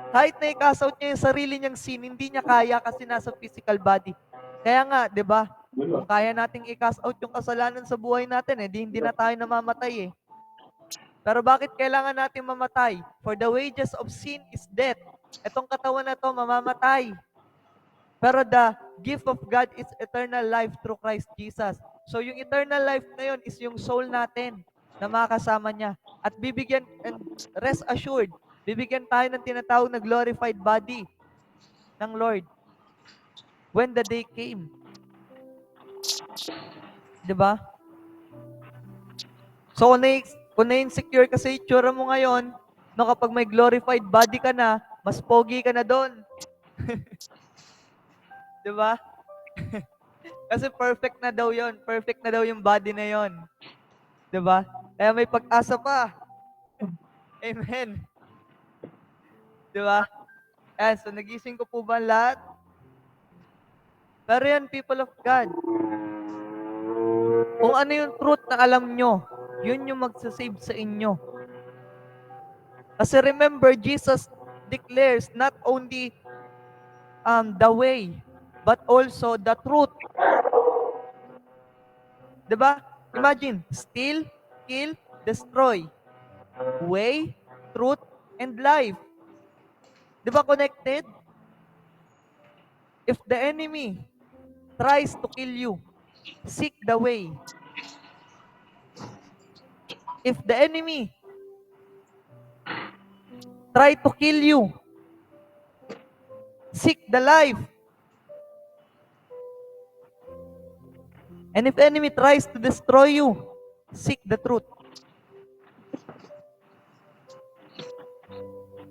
kahit na i-cast out niya yung sarili niyang sin, hindi niya kaya kasi nasa physical body. Kaya nga, di ba? Kung kaya nating i-cast out yung kasalanan sa buhay natin, hindi na tayo namamatay Pero bakit kailangan natin mamatay? For the wages of sin is death. Itong katawan na to, mamamatay. Pero the gift of God is eternal life through Christ Jesus. So yung eternal life na yun is yung soul natin na makakasama niya. At bibigyan, and rest assured, bibigyan tayo ng tinatawag na glorified body ng Lord when the day came. Diba? So kung na-insecure ka sa itsura mo ngayon, no, kapag may glorified body ka na, mas pogi ka na doon. Diba? Kasi perfect na daw yon, perfect na daw yung body na yon. Diba? Kaya may pag-asa pa. Amen. Diba? So nagising ko po ba lahat? Pero yan, people of God. Kung ano yung truth na alam nyo, yun yung magsasave sa inyo. Kasi remember, Jesus declares not only the way, but also the truth. 'Diba? Imagine, steal, kill, destroy. Way, truth, and life. 'Di ba connected? If the enemy tries to kill you, seek the way. If the enemy try to kill you, seek the life. And if enemy tries to destroy you, seek the truth.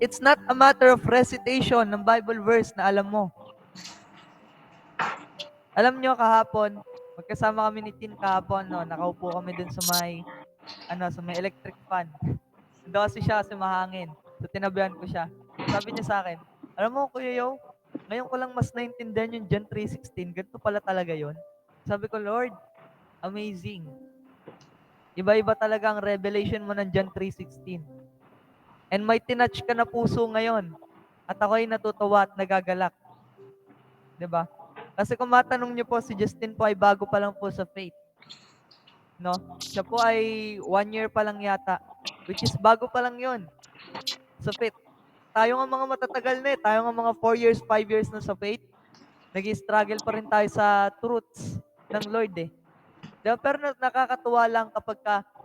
It's not a matter of recitation ng Bible verse na alam mo. Alam nyo kahapon, magkasama kami ni Tin kahapon, no, nakaupo kami dun sa may electric fan. Doon kasi siya kasi mahangin. So, tinabihan ko siya. Sabi niya sa akin, alam mo, Kuya Yo, ngayon ko lang mas naintindihan yung John 3:16. Ganito pala talaga yon. Sabi ko, Lord, amazing. Iba-iba talaga ang revelation mo ng John 3:16. And may tinouch ka na puso ngayon. At ako'y natutuwa at nagagalak. 'Di ba? Kasi kung matanong niyo po, si Justin po ay bago pa lang po sa faith. No? Siya po ay 1 year pa lang yata. Which is bago pa lang yon sa faith. Tayo nga mga matatagal na tayo nga mga 4 years, 5 years na sa faith. Nag-struggle pa rin tayo sa truths ng Lord eh. Diba? Pero nakakatuwa lang kapag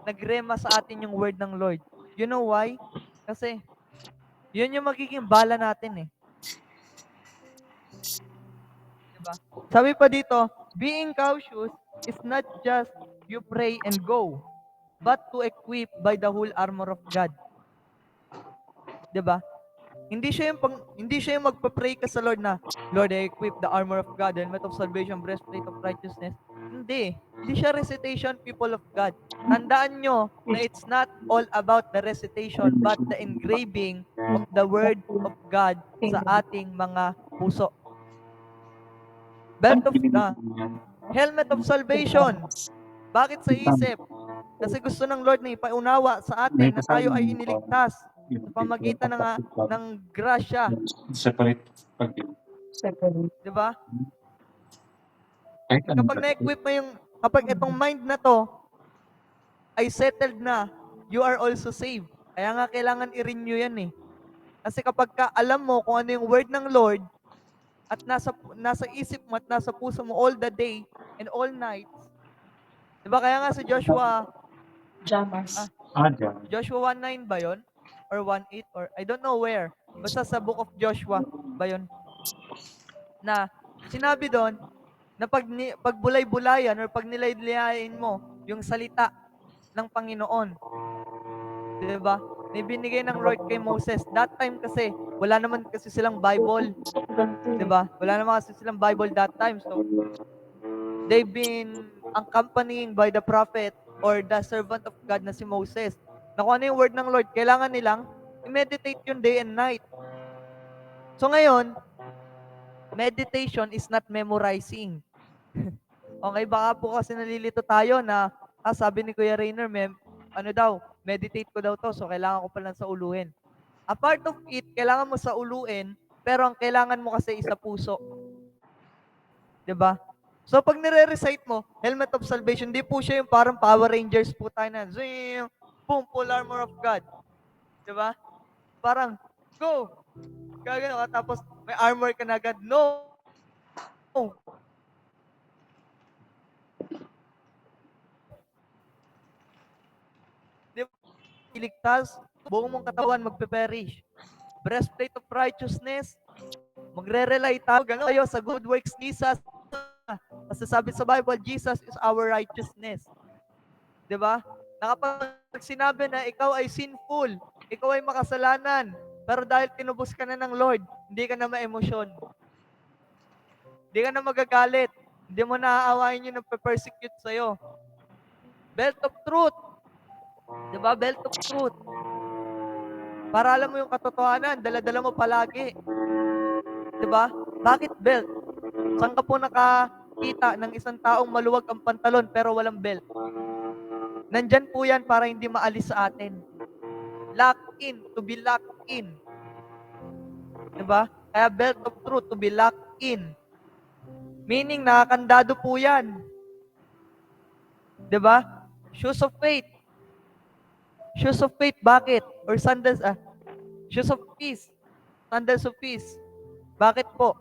nagrema sa atin yung word ng Lord. You know why? Kasi yun yung magiging bala natin eh. Diba? Sabi pa dito, being cautious is not just you pray and go, but to equip by the whole armor of God. Diba? Hindi siya yung magpa-pray ka sa Lord na, Lord, I equip the armor of God, helmet of salvation, breastplate of righteousness. Hindi. Hindi siya recitation, people of God. Tandaan nyo na it's not all about the recitation, but the engraving of the word of God sa ating mga puso. Helmet of salvation. Bakit sa isip? Kasi gusto ng Lord na ipaunawa sa atin na tayo ay iniligtas sa pamagitan ng grasya. Separate. Diba? Kapag itong mind na to ay settled na, you are also saved. Kaya nga kailangan i-renew yan eh. Kasi kapag alam mo kung ano yung word ng Lord at nasa isip mo at nasa puso mo all the day and all nights, diba? Kaya nga sa Joshua 1:9 ba yon? Or 1:8? Or I don't know where. Basta sa book of Joshua ba yon? Na sinabi doon na pag bulay-bulayan or pag nilaylayin mo yung salita ng Panginoon. 'Di ba? May binigay ng Lord kay Moses. That time kasi wala naman kasi silang Bible. 'Di ba? Wala naman kasi silang Bible that time. So they've been accompanying by the prophet or the servant of God na si Moses. Na kung ano yung word ng Lord, kailangan nilang i-meditate yun day and night. So ngayon, meditation is not memorizing. Okay, baka po kasi nalilito tayo na, sabi ni Kuya Rainer, meditate ko daw to, so kailangan ko palang sa uluhin. A part of it, kailangan mo sa uluin, pero ang kailangan mo kasi isa puso. 'Di ba? So pag nire-recite mo, helmet of salvation, di po siya yung parang Power Rangers po tayo na, zing, boom, full armor of God. 'Di ba? Parang, go! Gagano ka, tapos may armor ka na agad. No! Di ba? Iligtas, buong mong katawan magpe-perish. Breastplate of righteousness, magre-rely tayo, gano'n tayo sa good works ni Jesus. Kasi sabi sa Bible, Jesus is our righteousness. 'Di ba? Na kapag sinabi na ikaw ay sinful, ikaw ay makasalanan, pero dahil tinubos ka na ng Lord, hindi ka na ma-emosyon. Hindi ka na magagalit. Hindi mo naaawain yung nagpe-persecute sa'yo. Belt of truth. 'Di ba? Belt of truth. Para alam mo yung katotohanan, dala-dala mo palagi. 'Di ba? Bakit belt? Saan ka po nakakita ng isang taong maluwag ang pantalon pero walang belt? Nandyan po yan para hindi maalis sa atin. Lock in, to be locked in. Diba? Kaya belt of truth, to be locked in. Meaning, nakakandado po yan. 'Di ba? Shoes of faith. Shoes of faith, bakit? Or sandals, shoes of peace. Sandals of peace. Bakit po?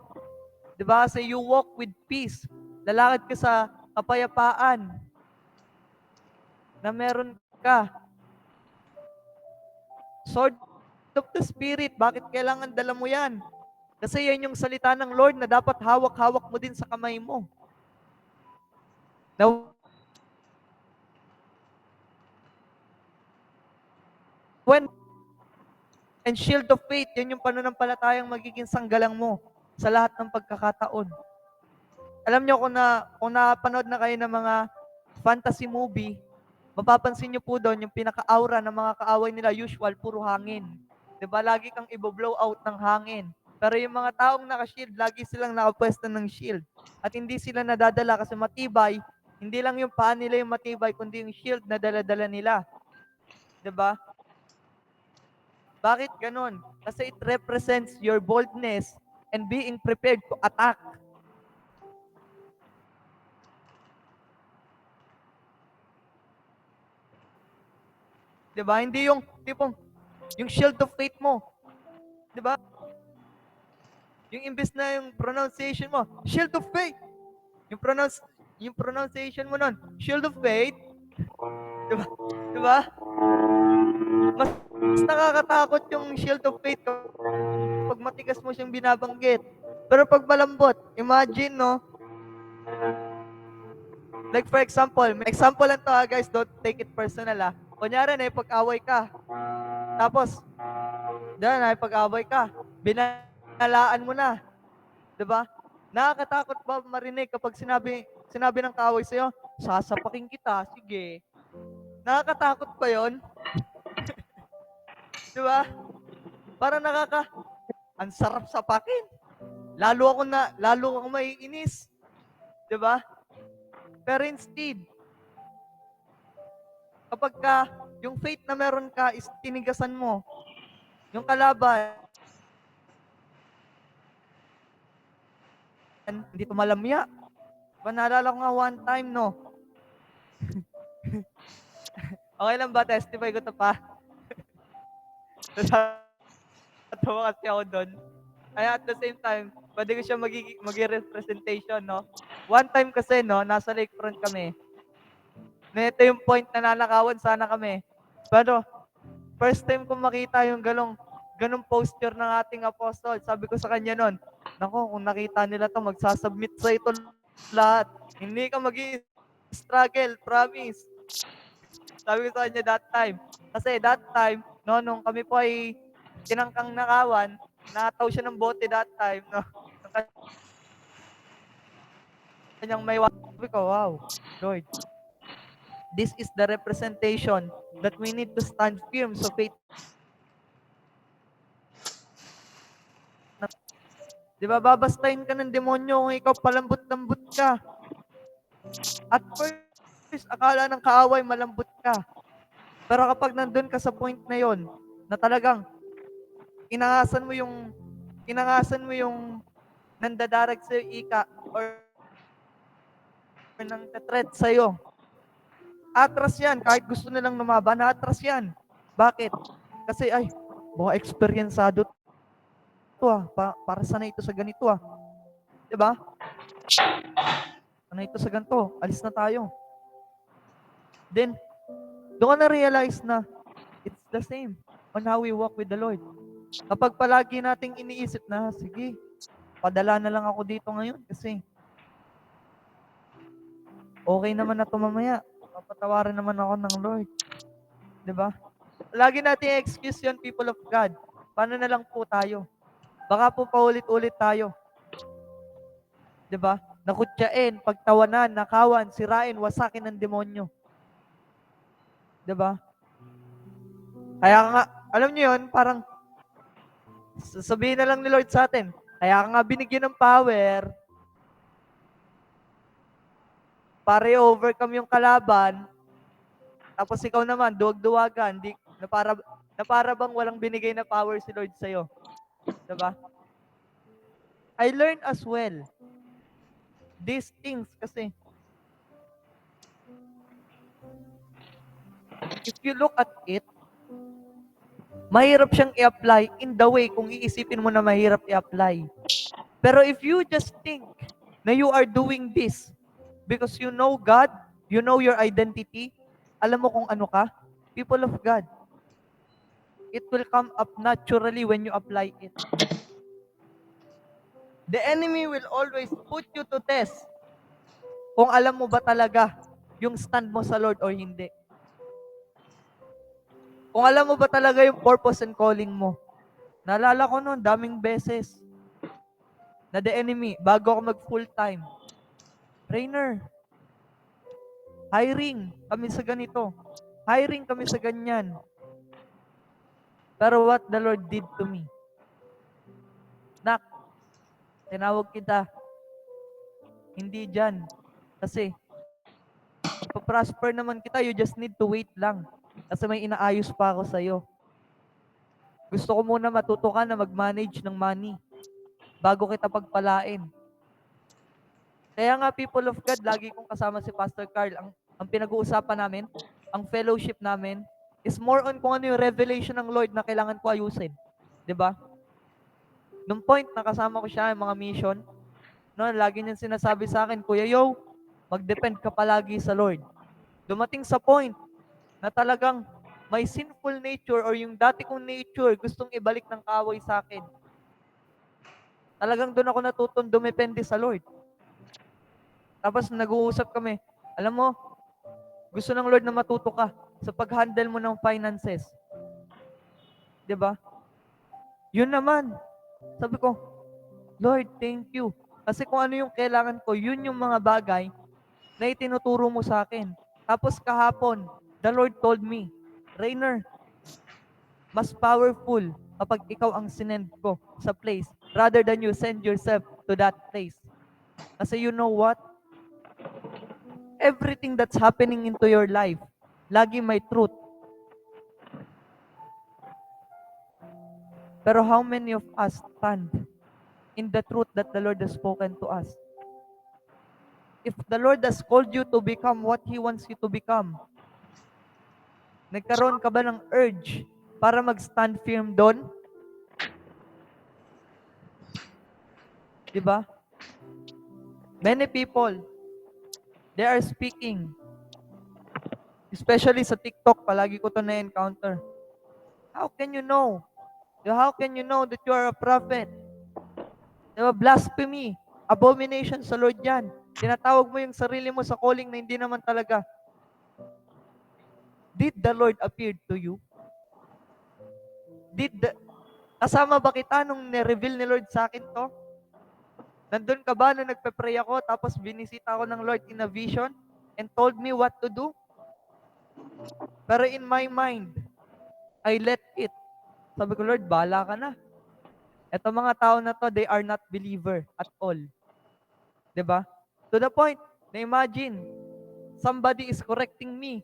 'Di ba? Kasi you walk with peace. Lalakad ka sa kapayapaan na meron ka. Sword of the Spirit, bakit kailangan dala mo yan? Kasi yan yung salita ng Lord na dapat hawak-hawak mo din sa kamay mo. Na when and shield of faith, yan yung pananampalatayang magiging sanggalang mo sa lahat ng pagkakataon. Alam nyo, kung napanood na kayo ng mga fantasy movie, mapapansin nyo po doon yung pinaka-aura ng mga kaaway nila, usual, puro hangin. Diba? Lagi kang i-blow out ng hangin. Pero yung mga taong naka-shield, lagi silang nakapwesto ng shield. At hindi sila nadadala kasi matibay. Hindi lang yung paa nila yung matibay, kundi yung shield na dala-dala nila. Diba? Bakit ganun? Kasi it represents your boldness and being prepared to attack. Diba? Hindi yung tipong, yung shield of faith mo. Diba? Yung imbes na yung pronunciation mo, shield of faith. Yung pronunciation mo nun, shield of faith. Diba? Diba? Mas nakakatakot yung shield of faith kapag matigas mo siyang binabanggit. Pero pag malambot, imagine, no? Like for example, may example lang to guys, don't take it personal Kunyari na pag-away ka. Tapos, na pag-away ka, binalaan mo na. 'Di ba? Nakakatakot ba marinig kapag sinabi ng kaaway sa'yo, sasapakin kita, sige. Nakakatakot ba 'yon? 'Di ba? Para ang sarap sapakin. Lalo akong maiinis. 'Di ba? Pero instead, kapag yung faith na meron ka is tinigasan mo, yung kalaban, hindi tumalamya. Diba, naalala ko nga one time, no? Okay lang ba? Testify ko to pa. Natawa kasi ako doon. Kaya at the same time, pwede ko siya mag-representation, no? One time kasi, no, nasa lakefront kami. Na ito yung point na nanakawan sana kami. Pero, first time ko makita yung ganong posture ng ating apostol. Sabi ko sa kanya noon, nako, kung nakita nila to, magsasubmit sa ito lahat. Hindi ka struggle, promise. Sabi ko sa kanya that time. Kasi that time, no, nung kami po ay tinangkang nakawan, nataw siya ng bote that time, no. Kanyang may sabi ko, wow, Lord, this is the representation that we need to stand firm so faith. Di ba, babastahin ka ng demonyo kung ikaw palambot-lambot ka. At first, akala ng kaaway malambot ka. Pero kapag nandun ka sa point na yon, na talagang inangasan mo yung nandadarag sa ika or nang tetreat sa'yo. Atras yan. Kahit gusto nilang lumaban, atras yan. Bakit? Kasi, baka eksperyensado to para sanay ito sa ganito Diba? Sanay ito sa ganito. Alis na tayo. Then, doon ka na-realize na it's the same on how we walk with the Lord. Kapag palagi nating iniisip na, sige, padala na lang ako dito ngayon kasi okay naman na ito mamaya. Papatawarin naman ako ng Lord. Diba? Lagi natin excuse yun, people of God. Paano na lang po tayo? Baka po paulit-ulit tayo. Diba? Nakutyain, pagtawanan, nakawan, sirain, wasakin ng demonyo. Diba? Kaya nga, alam niyo yun, parang sasabihin na lang ni Lord sa atin, kaya nga binigyan ng power para i-overcome yung kalaban, tapos ikaw naman, duwag-duwagan, na para bang walang binigay na power si Lord sa'yo. Diba? I learned as well these things kasi if you look at it, mahirap siyang i-apply in the way kung iisipin mo na mahirap i-apply. Pero if you just think na you are doing this because you know God, you know your identity, alam mo kung ano ka, people of God, it will come up naturally when you apply it. The enemy will always put you to test kung alam mo ba talaga yung stand mo sa Lord or hindi. Kung alam mo ba talaga yung purpose and calling mo. Naalala ko noon, daming beses na the enemy, bago ako mag full-time, trainer, hiring kami sa ganito, hiring kami sa ganyan. Pero what the Lord did to me, nak, tinawag kita, hindi dyan. Kasi, ipaprosper naman kita, you just need to wait lang. Kasi may inaayos pa ako sa'yo. Gusto ko muna matuto ka na mag-manage ng money bago kita pagpalain. Kaya nga, people of God, lagi kong kasama si Pastor Carl. Ang pinag-uusapan namin, ang fellowship namin, is more on kung ano yung revelation ng Lord na kailangan ko ayusin. 'Di ba? Nung point na kasama ko siya, yung mga mission, no, lagi niyang sinasabi sa akin, Kuya Yo, mag-depend ka palagi sa Lord. Dumating sa point na talagang may sinful nature or yung dati kong nature gustong ibalik ng kaaway sa akin. Talagang doon ako natutong dumepende sa Lord. Tapos nag-uusap kami, alam mo, gusto ng Lord na matuto ka sa pag-handle mo ng finances. 'Di ba? Yun naman. Sabi ko, Lord, thank you. Kasi kung ano yung kailangan ko, yun yung mga bagay na itinuturo mo sa akin. Tapos kahapon, the Lord told me, Rainer, mas powerful kapag ikaw ang sinend ko sa place rather than you send yourself to that place. Kasi you know what? Everything that's happening into your life, lagi may truth. Pero how many of us stand in the truth that the Lord has spoken to us? If the Lord has called you to become what He wants you to become, nagkaroon ka ba ng urge para mag-stand firm doon? Diba? Many people, they are speaking, especially sa TikTok, palagi ko to na-encounter. How can you know? How can you know that you are a prophet? Diba? Blasphemy, abomination sa Lord yan. Tinatawag mo yung sarili mo sa calling na hindi naman talaga. Did the Lord appear to you? Kasama ba kita nung ni-reveal ni Lord sa akin to? Nandun ka ba nung nagpe-pray ako tapos binisita ako ng Lord in a vision and told me what to do? Pero in my mind, I let it. Sabi ko, Lord, bahala ka na. Ito mga tao na to, they are not believer at all. 'Di ba? To the point, na imagine, somebody is correcting me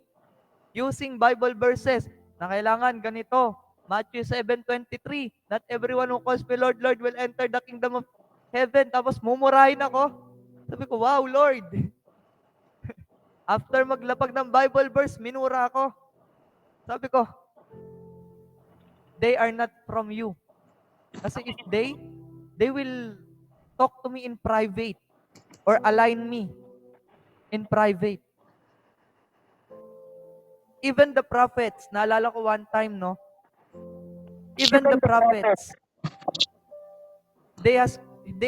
using Bible verses na kailangan ganito. Matthew 7:23, not everyone who calls me Lord, Lord will enter the kingdom of heaven. Tapos mumurahin ako. Sabi ko, wow, Lord. After maglapag ng Bible verse, minura ako. Sabi ko, they are not from you. Kasi if they will talk to me in private or align me in private. Even the prophets, naalala ko one time, no? Even the prophets, they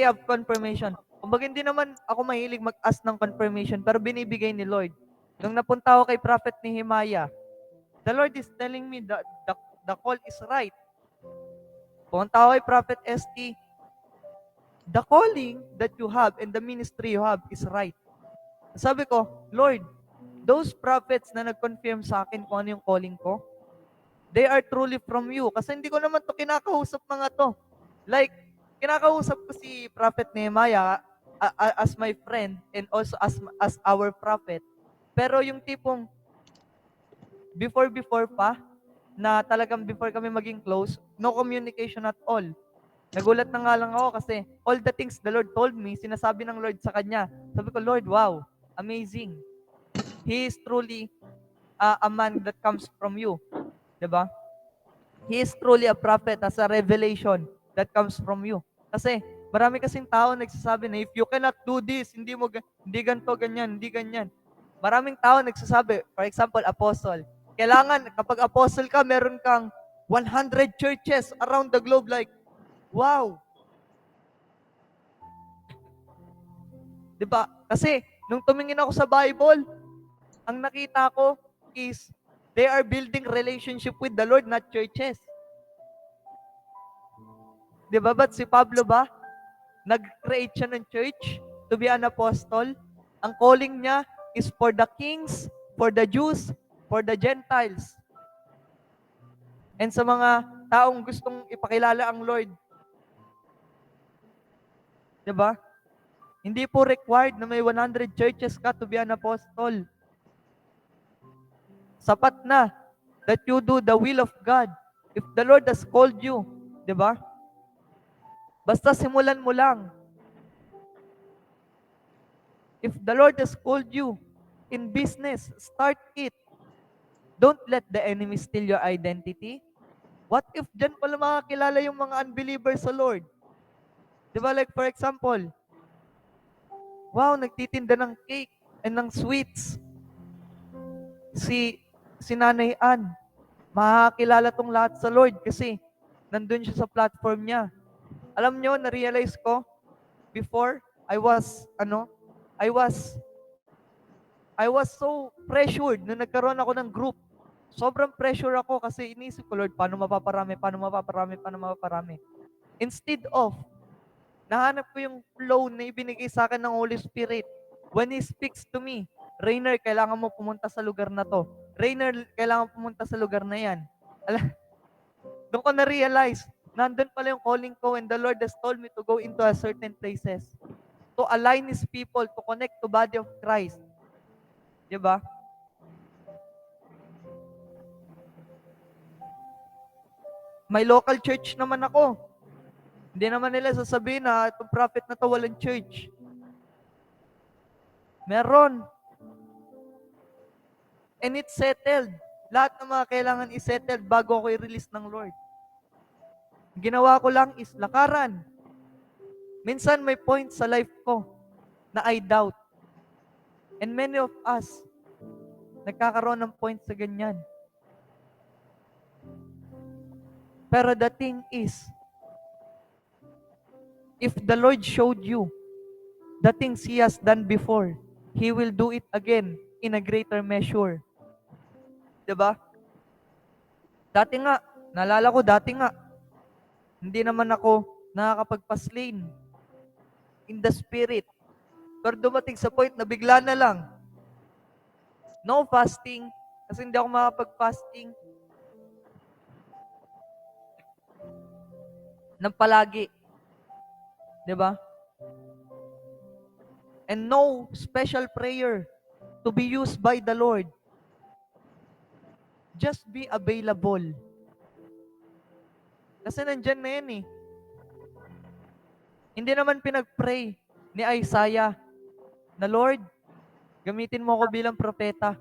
have confirmation. Kumbaga hindi naman ako mahilig mag-ask ng confirmation, pero binibigay ni Lord. Nung napunta ako kay Prophet Nehemiah, the Lord is telling me that the call is right. Pumunta ako kay Prophet ST, the calling that you have and the ministry you have is right. Sabi ko, Lord, those prophets na nag-confirm sa akin kung ano yung calling ko, they are truly from you. Kasi hindi ko naman to kinakausap mga to. Like, kinakausap ko si Prophet Nehemiah as my friend and also as our prophet. Pero yung tipong before pa, na talagang before kami maging close, no communication at all. Nagulat na nga lang ako kasi all the things the Lord told me, sinasabi ng Lord sa kanya. Sabi ko, Lord, wow, amazing. He is truly a man that comes from you. Diba? He is truly a prophet as a revelation that comes from you. Kasi marami kasing tao nagsasabi na if you cannot do this, hindi ganto, ganyan, hindi ganyan. Maraming tao nagsasabi, for example, apostle. Kailangan kapag apostle ka, meron kang 100 churches around the globe, like, wow. 'Di ba? Kasi nung tumingin ako sa Bible, ang nakita ko is they are building relationship with the Lord, not churches. 'Di ba? But si Pablo ba, nag-create siya ng church to be an apostle. Ang calling niya is for the kings, for the Jews, for the Gentiles. And sa mga taong gustong ipakilala ang Lord. 'Di ba? Hindi po required na may 100 churches ka to be an apostle. Sapat na that you do the will of God. If the Lord has called you, 'di ba? Basta simulan mo lang. If the Lord has called you in business, start it. Don't let the enemy steal your identity. What if dyan pala makakilala yung mga unbelievers sa Lord? Di ba, like for example, wow, nagtitinda ng cake and ng sweets. Si Nanay Ann, makakilala tong lahat sa Lord kasi nandun siya sa platform niya. Alam nyo, na-realize ko, before, I was so pressured nung nagkaroon ako ng group. Sobrang pressure ako kasi inisip ko, Lord, paano mapaparami. Instead of, nahanap ko yung flow na ibinigay sa akin ng Holy Spirit. When He speaks to me, Rainer, kailangan mo pumunta sa lugar na to. Rainer, kailangan pumunta sa lugar na yan. Doon ko na-realize, nandun pala yung calling ko when the Lord has told me to go into a certain places. To align His people, to connect to body of Christ. Diba? May local church naman ako. Hindi naman nila sasabihin na itong prophet na to walang church. Meron. And it's settled. Lahat ng mga kailangan is-settled bago ako i-release ng Lord. Ginawa ko lang is lakaran. Minsan may point sa life ko na I doubt. And many of us, nagkakaroon ng point sa ganyan. Pero the thing is, if the Lord showed you the things He has done before, He will do it again in a greater measure. Diba? Naalala ko dati nga, hindi naman ako nakakapagpa-slain in the spirit. Pero dumating sa point na bigla na lang, no fasting, kasi hindi ako makapag-fasting ng palagi. Diba? And no special prayer to be used by the Lord. Just be available. Kasi nandyan na yan eh. Hindi naman pinag-pray ni Isaiah na, Lord, gamitin mo ako bilang propeta.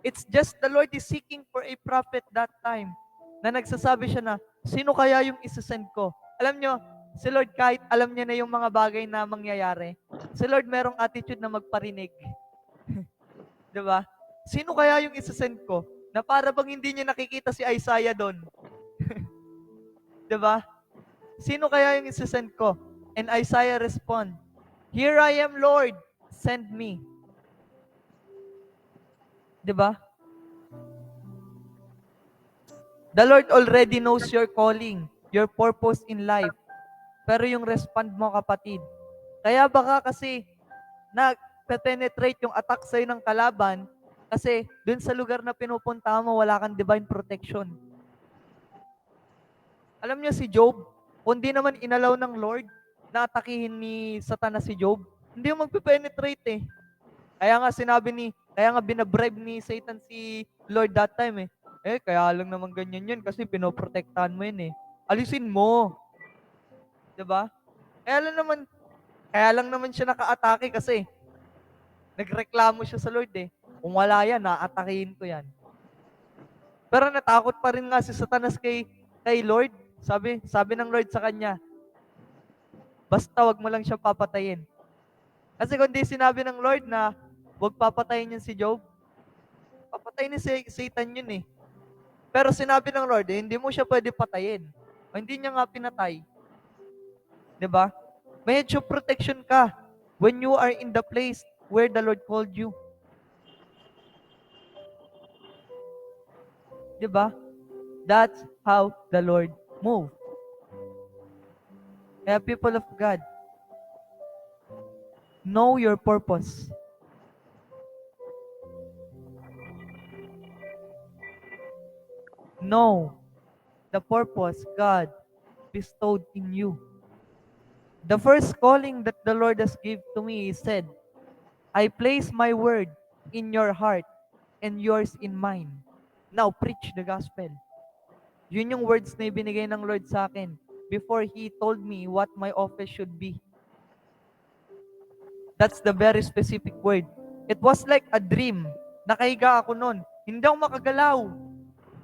It's just the Lord is seeking for a prophet that time na nagsasabi siya na, sino kaya yung isasend ko? Alam nyo, si Lord kahit alam niya na yung mga bagay na mangyayari, si Lord merong attitude na magparinig. Diba? Sino kaya yung isasend ko? Na para bang hindi niya nakikita si Isaiah doon. Diba? Sino kaya yung isasend ko? And Isaiah respond, Here I am, Lord, send me. Diba? The Lord already knows your calling, your purpose in life. Pero yung respond mo, kapatid, kaya baka kasi na-penetrate yung attack sa'yo ng kalaban kasi dun sa lugar na pinupunta mo, wala kang divine protection. Alam niyo si Job, kung di naman inalaw ng Lord na atakihin ni Satanas si Job, hindi yung magpe-penetrate eh. Kaya nga binabribe ni Satan si Lord that time eh. Kaya lang naman ganyan yun kasi pinoprotektahan mo yun eh. Alisin mo. 'Di ba? Kaya lang naman siya naka-atake kasi nagreklamo siya sa Lord eh. Kung wala yan, naatakihin ko yan. Pero natakot pa rin nga si Satanas kay Lord. Sabi ng Lord sa kanya, basta wag mo lang siya papatayin. Kasi kung di sinabi ng Lord na wag papatayin yun si Job, papatayin ni Satan yun eh. Pero sinabi ng Lord, hindi mo siya pwede patayin. O hindi niya nga pinatay. 'Di ba? Medyo protection ka when you are in the place where the Lord called you. 'Di ba? That's how the Lord move. Kaya people of God, know your purpose. Know the purpose God bestowed in you. The first calling that the Lord has given to me, He said, I place my word in your heart and yours in mine. Now, preach the gospel. Yun yung words na ibinigay ng Lord sa akin before He told me what my office should be. That's the very specific word. It was like a dream. Nakahiga ako noon. Hindi ako makagalaw.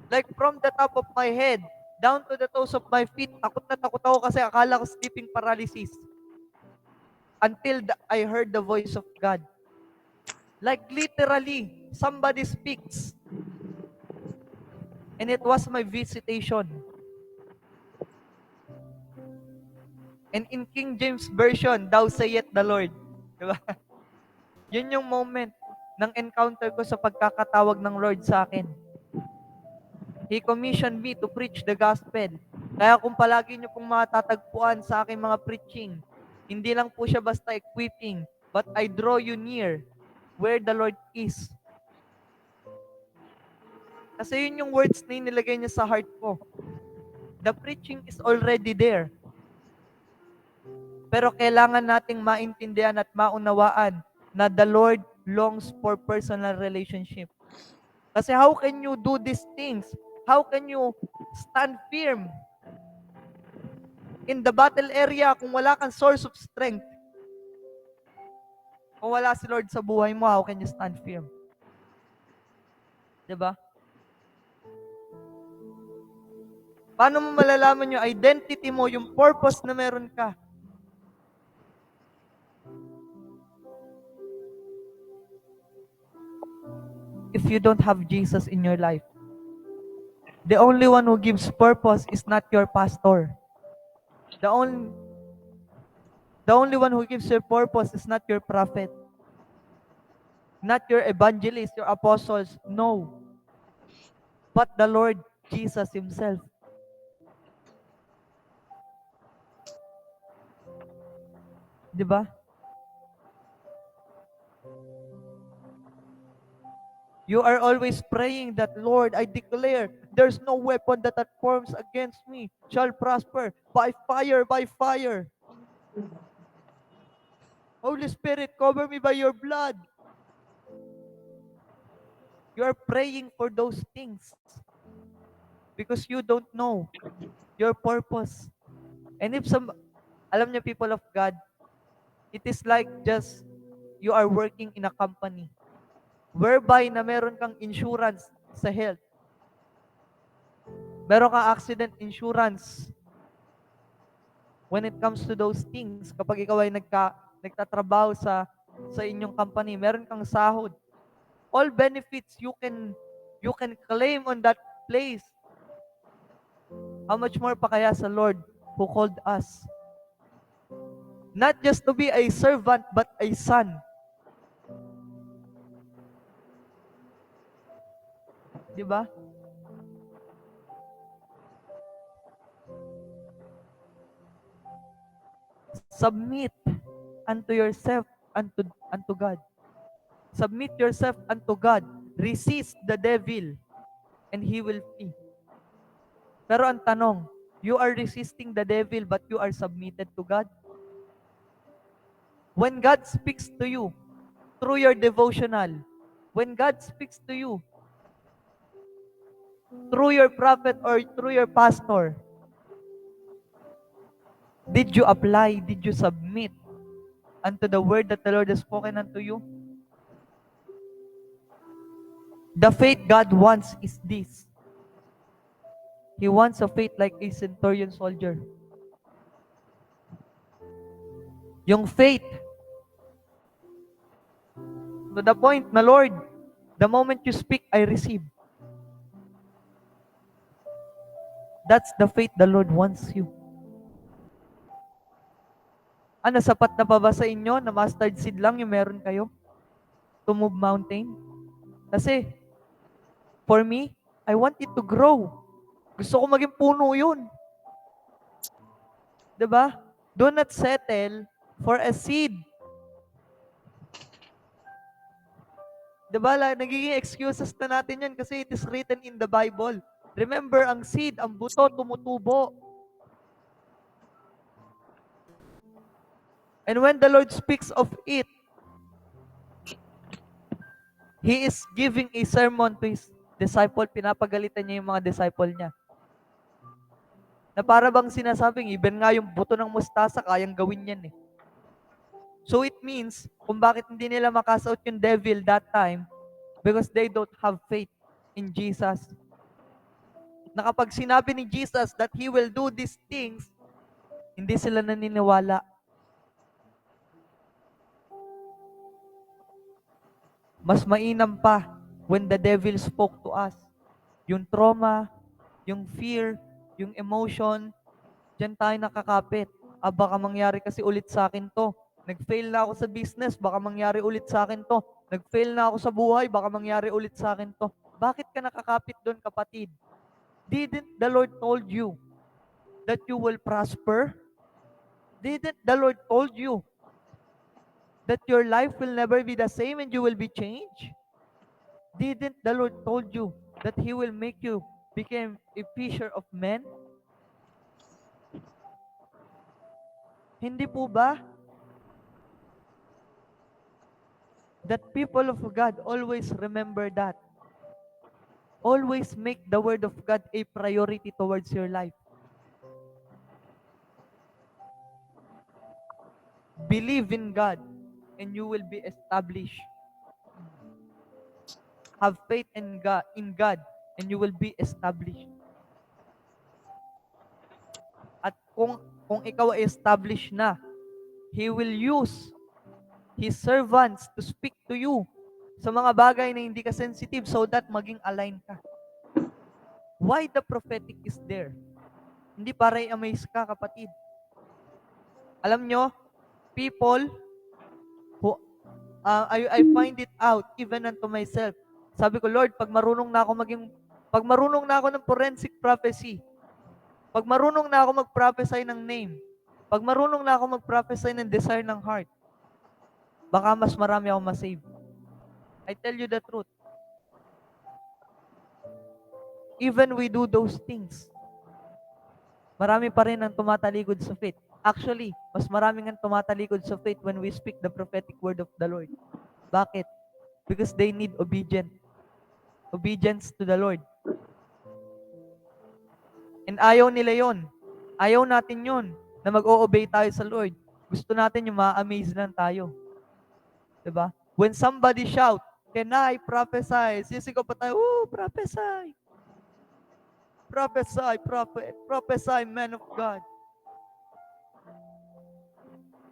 Like from the top of my head, down to the toes of my feet, takot na takot ako kasi akala ko sleeping paralysis. Until I heard the voice of God. Like literally, somebody speaks. And it was my visitation. And in King James Version, thou sayest the Lord. Diba? Yun yung moment ng encounter ko sa pagkakatawag ng Lord sa akin. He commissioned me to preach the gospel. Kaya kung palagi nyo pong matatagpuan sa aking mga preaching, hindi lang po siya basta equipping, but I draw you near where the Lord is. Kasi yun yung words na nilagay niya sa heart ko. The preaching is already there. Pero kailangan nating maintindihan at maunawaan na the Lord longs for personal relationship. Kasi how can you do these things? How can you stand firm in the battle area kung wala kang source of strength? Kung wala si Lord sa buhay mo, how can you stand firm? Diba? Paano mo malalaman yung identity mo, yung purpose na meron ka? If you don't have Jesus in your life, the only one who gives purpose is not your pastor. The only one who gives your purpose is not your prophet, not your evangelist, your apostles. No. But the Lord Jesus Himself. Diba? You are always praying that, Lord, I declare, there's no weapon that forms against me shall prosper. By fire, by fire. Holy Spirit, cover me by your blood. You are praying for those things because you don't know your purpose. And if alam niyo, people of God, it is like just you are working in a company whereby na meron kang insurance sa health. Meron kang accident insurance. When it comes to those things, kapag ikaw ay nagtatrabaho sa inyong company, meron kang sahod. All benefits you can claim on that place. How much more pa kaya sa Lord who called us? Not just to be a servant, but a son. Diba? Submit unto yourself unto God. Submit yourself unto God. Resist the devil and he will flee. Pero ang tanong, you are resisting the devil but you are submitted to God? When God speaks to you through your devotional, when God speaks to you through your prophet or through your pastor, did you apply? Did you submit unto the word that the Lord has spoken unto you? The faith God wants is this. He wants a faith like a centurion soldier. Yung faith, to the point na, Lord, the moment you speak, I receive. That's the faith the Lord wants you. Ano, sapat na pa ba sa inyo na mustard seed lang yung meron kayo to move mountain? Kasi, for me, I want it to grow. Gusto ko maging puno yun. Diba? Do not settle for a seed. Diba? Nagiging excuses na natin yan kasi it is written in the Bible. Remember, ang seed, ang buto, tumutubo. And when the Lord speaks of it, He is giving a sermon to His disciple. Pinapagalitan niya yung mga disciple niya. Na para bang sinasabing, even nga yung buto ng mustasa, kayang gawin yan eh. So it means, kung bakit hindi nila makashout yung devil that time, because they don't have faith in Jesus. Na kapag sinabi ni Jesus that He will do these things, hindi sila naniniwala. Mas mainam pa when the devil spoke to us. Yung trauma, yung fear, yung emotion, diyan tayo nakakapit. Baka mangyari kasi ulit sa akin to. Nag-fail na ako sa business, baka mangyari ulit sa akin to. Nag-fail na ako sa buhay, baka mangyari ulit sa akin to. Bakit ka nakakapit doon, kapatid? Didn't the Lord told you that you will prosper? Didn't the Lord told you that your life will never be the same and you will be changed? Didn't the Lord told you that He will make you become a fisher of men? Hindi po ba that people of God always remember that? Always make the Word of God a priority towards your life. Believe in God and you will be established. Have faith in God and you will be established. At kung ikaw ay established na, He will use His servants to speak to you sa mga bagay na hindi ka sensitive so that maging align ka. Why the prophetic is there? Hindi para i-amaze ka, kapatid. Alam nyo, people who, I find it out even unto myself. Sabi ko, Lord, pag marunong na ako ng forensic prophecy, pag marunong na ako mag-prophesy ng name, pag marunong na ako mag-prophesy ng desire ng heart, baka mas marami ako masave. I tell you the truth. Even we do those things, marami pa rin ang tumatalikod sa faith. Actually, mas maraming ang tumatalikod sa faith when we speak the prophetic word of the Lord. Bakit? Because they need obedience to the Lord. And ayaw nila yon. Ayaw natin yon na mag-o-obey tayo sa Lord. Gusto natin yung ma-amaze lang tayo. Diba? When somebody shout, can I prophesy? Sisigaw pa tayo, prophesy. Prophesy, prophet. Prophesy, man of God.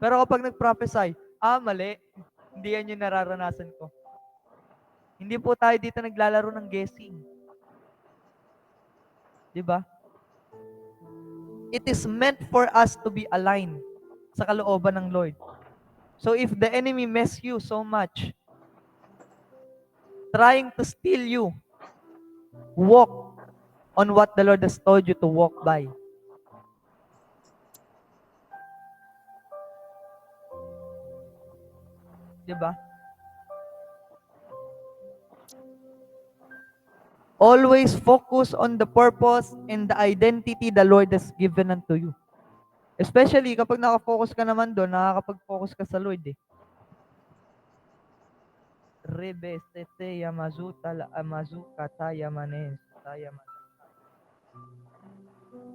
Pero kapag nag-prophesy, mali. Hindi yan yung nararanasan ko. Hindi po tayo dito naglalaro ng guessing. Diba? It is meant for us to be aligned sa kalooban ng Lord. So if the enemy mess you so much, trying to steal you, walk on what the Lord has told you to walk by. Diba? Always focus on the purpose and the identity the Lord has given unto you. Especially kapag nakafocus ka naman doon, nakakapag-focus ka sa Lord eh. Rebe sete yamazuta la amazuka tayamanes tayaman.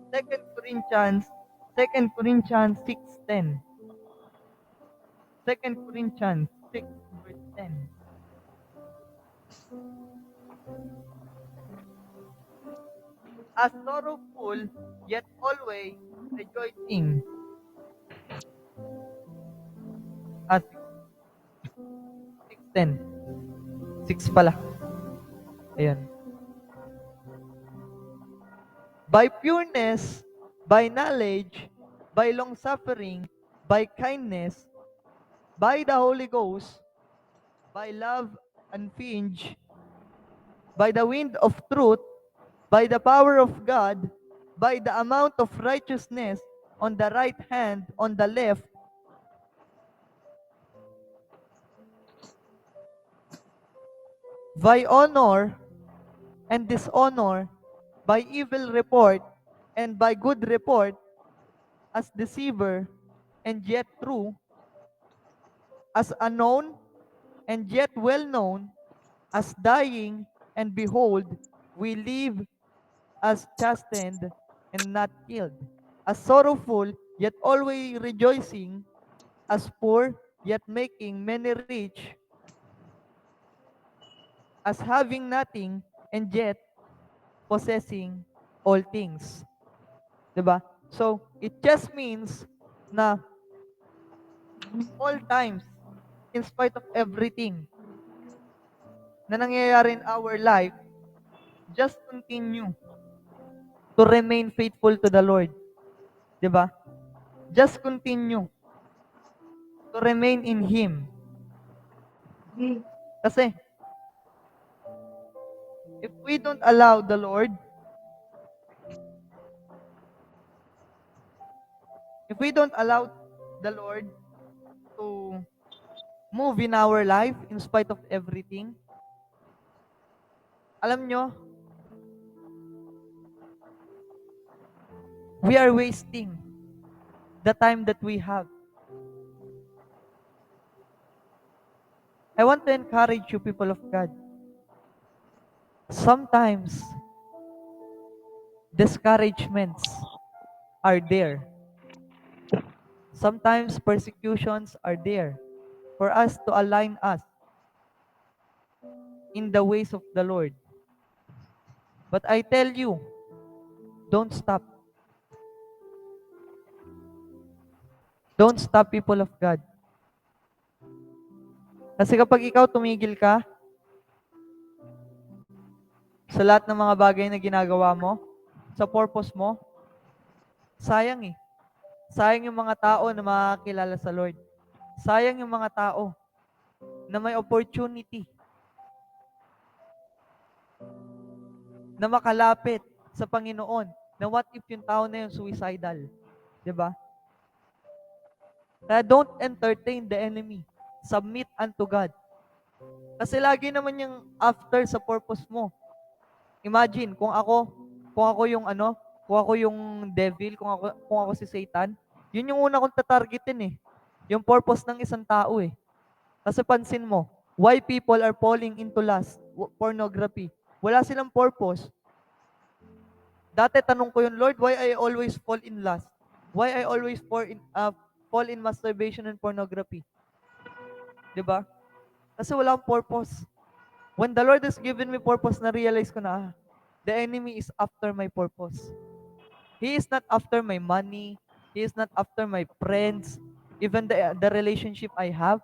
2 Corinthians 6:10. 2 Corinthians 6 verse 10. As sorrowful, yet always rejoicing. As 6:10. 6 pala. Ayan. By pureness, by knowledge, by long-suffering, by kindness, by the Holy Ghost, by love unfinged, by the wind of truth, by the power of God, by the amount of righteousness on the right hand, on the left, by honor and dishonor, by evil report and by good report, as deceiver and yet true, as unknown and yet well known, as dying, and behold, we live, as chastened and not killed, as sorrowful, yet always rejoicing, as poor, yet making many rich, as having nothing, and yet possessing all things. Diba? So, it just means na all times, in spite of everything na nangyayari in our life, just continue to remain faithful to the Lord. Diba? Just continue to remain in Him. Kasi, if we don't allow the Lord, if we don't allow the Lord to move in our life in spite of everything, alam nyo, we are wasting the time that we have. I want to encourage you, people of God. Sometimes, discouragements are there. Sometimes, persecutions are there for us to align us in the ways of the Lord. But I tell you, don't stop. Don't stop, people of God. Kasi kapag ikaw tumigil ka sa lahat ng mga bagay na ginagawa mo, sa purpose mo, sayang eh. Sayang yung mga tao na makakilala sa Lord. Sayang yung mga tao na may opportunity na makalapit sa Panginoon, na what if yung tao na yun suicidal? 'Di ba? Kaya don't entertain the enemy. Submit unto God. Kasi lagi naman yung after sa purpose mo. Imagine, kung ako yung kung ako yung devil, kung ako si Satan, yun yung una kong tatargetin eh. Yung purpose ng isang tao eh. Kasi pansin mo, why people are falling into lust, pornography. Wala silang purpose. Dati tanong ko yun, Lord, why I always fall in lust? Why I always fall in masturbation and pornography? 'Di ba? Kasi wala akong purpose. When the Lord has given me purpose, na-realize ko na, the enemy is after my purpose. He is not after my money. He is not after my friends. Even the relationship I have,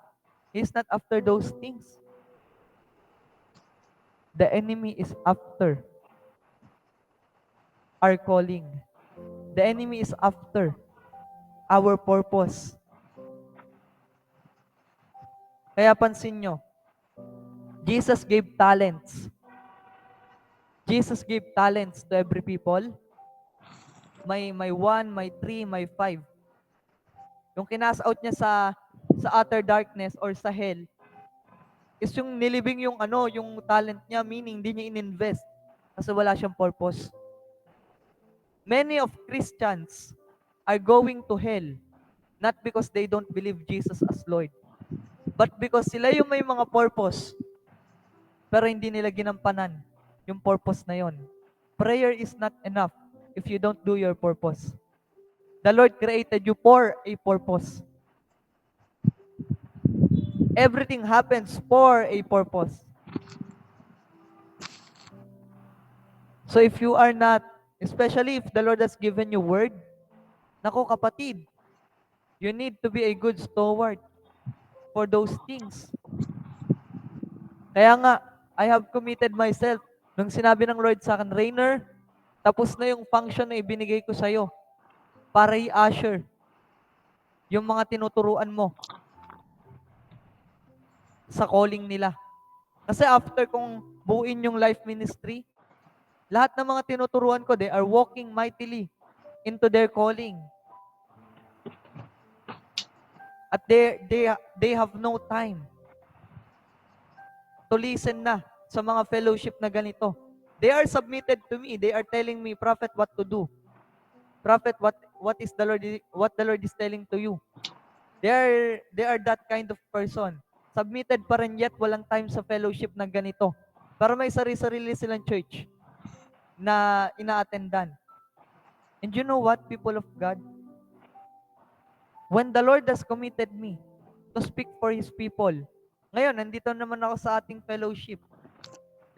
He is not after those things. The enemy is after our calling. The enemy is after our purpose. Kaya pansin nyo, Jesus gave talents. Jesus gave talents to every people. May 1, may 3, may 5. Yung kinas out niya sa utter darkness or sa hell is yung nilibing yung talent niya, meaning hindi niya ininvest kasi wala siyang purpose. Many of Christians are going to hell not because they don't believe Jesus as Lord, but because sila yung may mga purpose pero hindi nila ginampanan yung purpose na yon. Prayer is not enough if you don't do your purpose. The Lord created you for a purpose. Everything happens for a purpose. So if you are not, especially if the Lord has given you word, nako kapatid, you need to be a good steward for those things. Kaya nga, I have committed myself. Nung sinabi ng Lord sa akin, Rainer, tapos na yung function na ibinigay ko sa'yo para i-usher yung mga tinuturuan mo sa calling nila. Kasi after kong buuin yung life ministry, lahat ng mga tinuturuan ko, they are walking mightily into their calling. At they have no time to listen na sa mga fellowship na ganito. They are submitted to me. They are telling me, Prophet, what to do. Prophet, what the Lord is telling to you. They are that kind of person. Submitted pa rin yet walang time sa fellowship na ganito. Pero may sarili-sarili silang church na ina-attendan. And you know what, people of God? When the Lord has committed me to speak for His people, ngayon, nandito naman ako sa ating fellowship.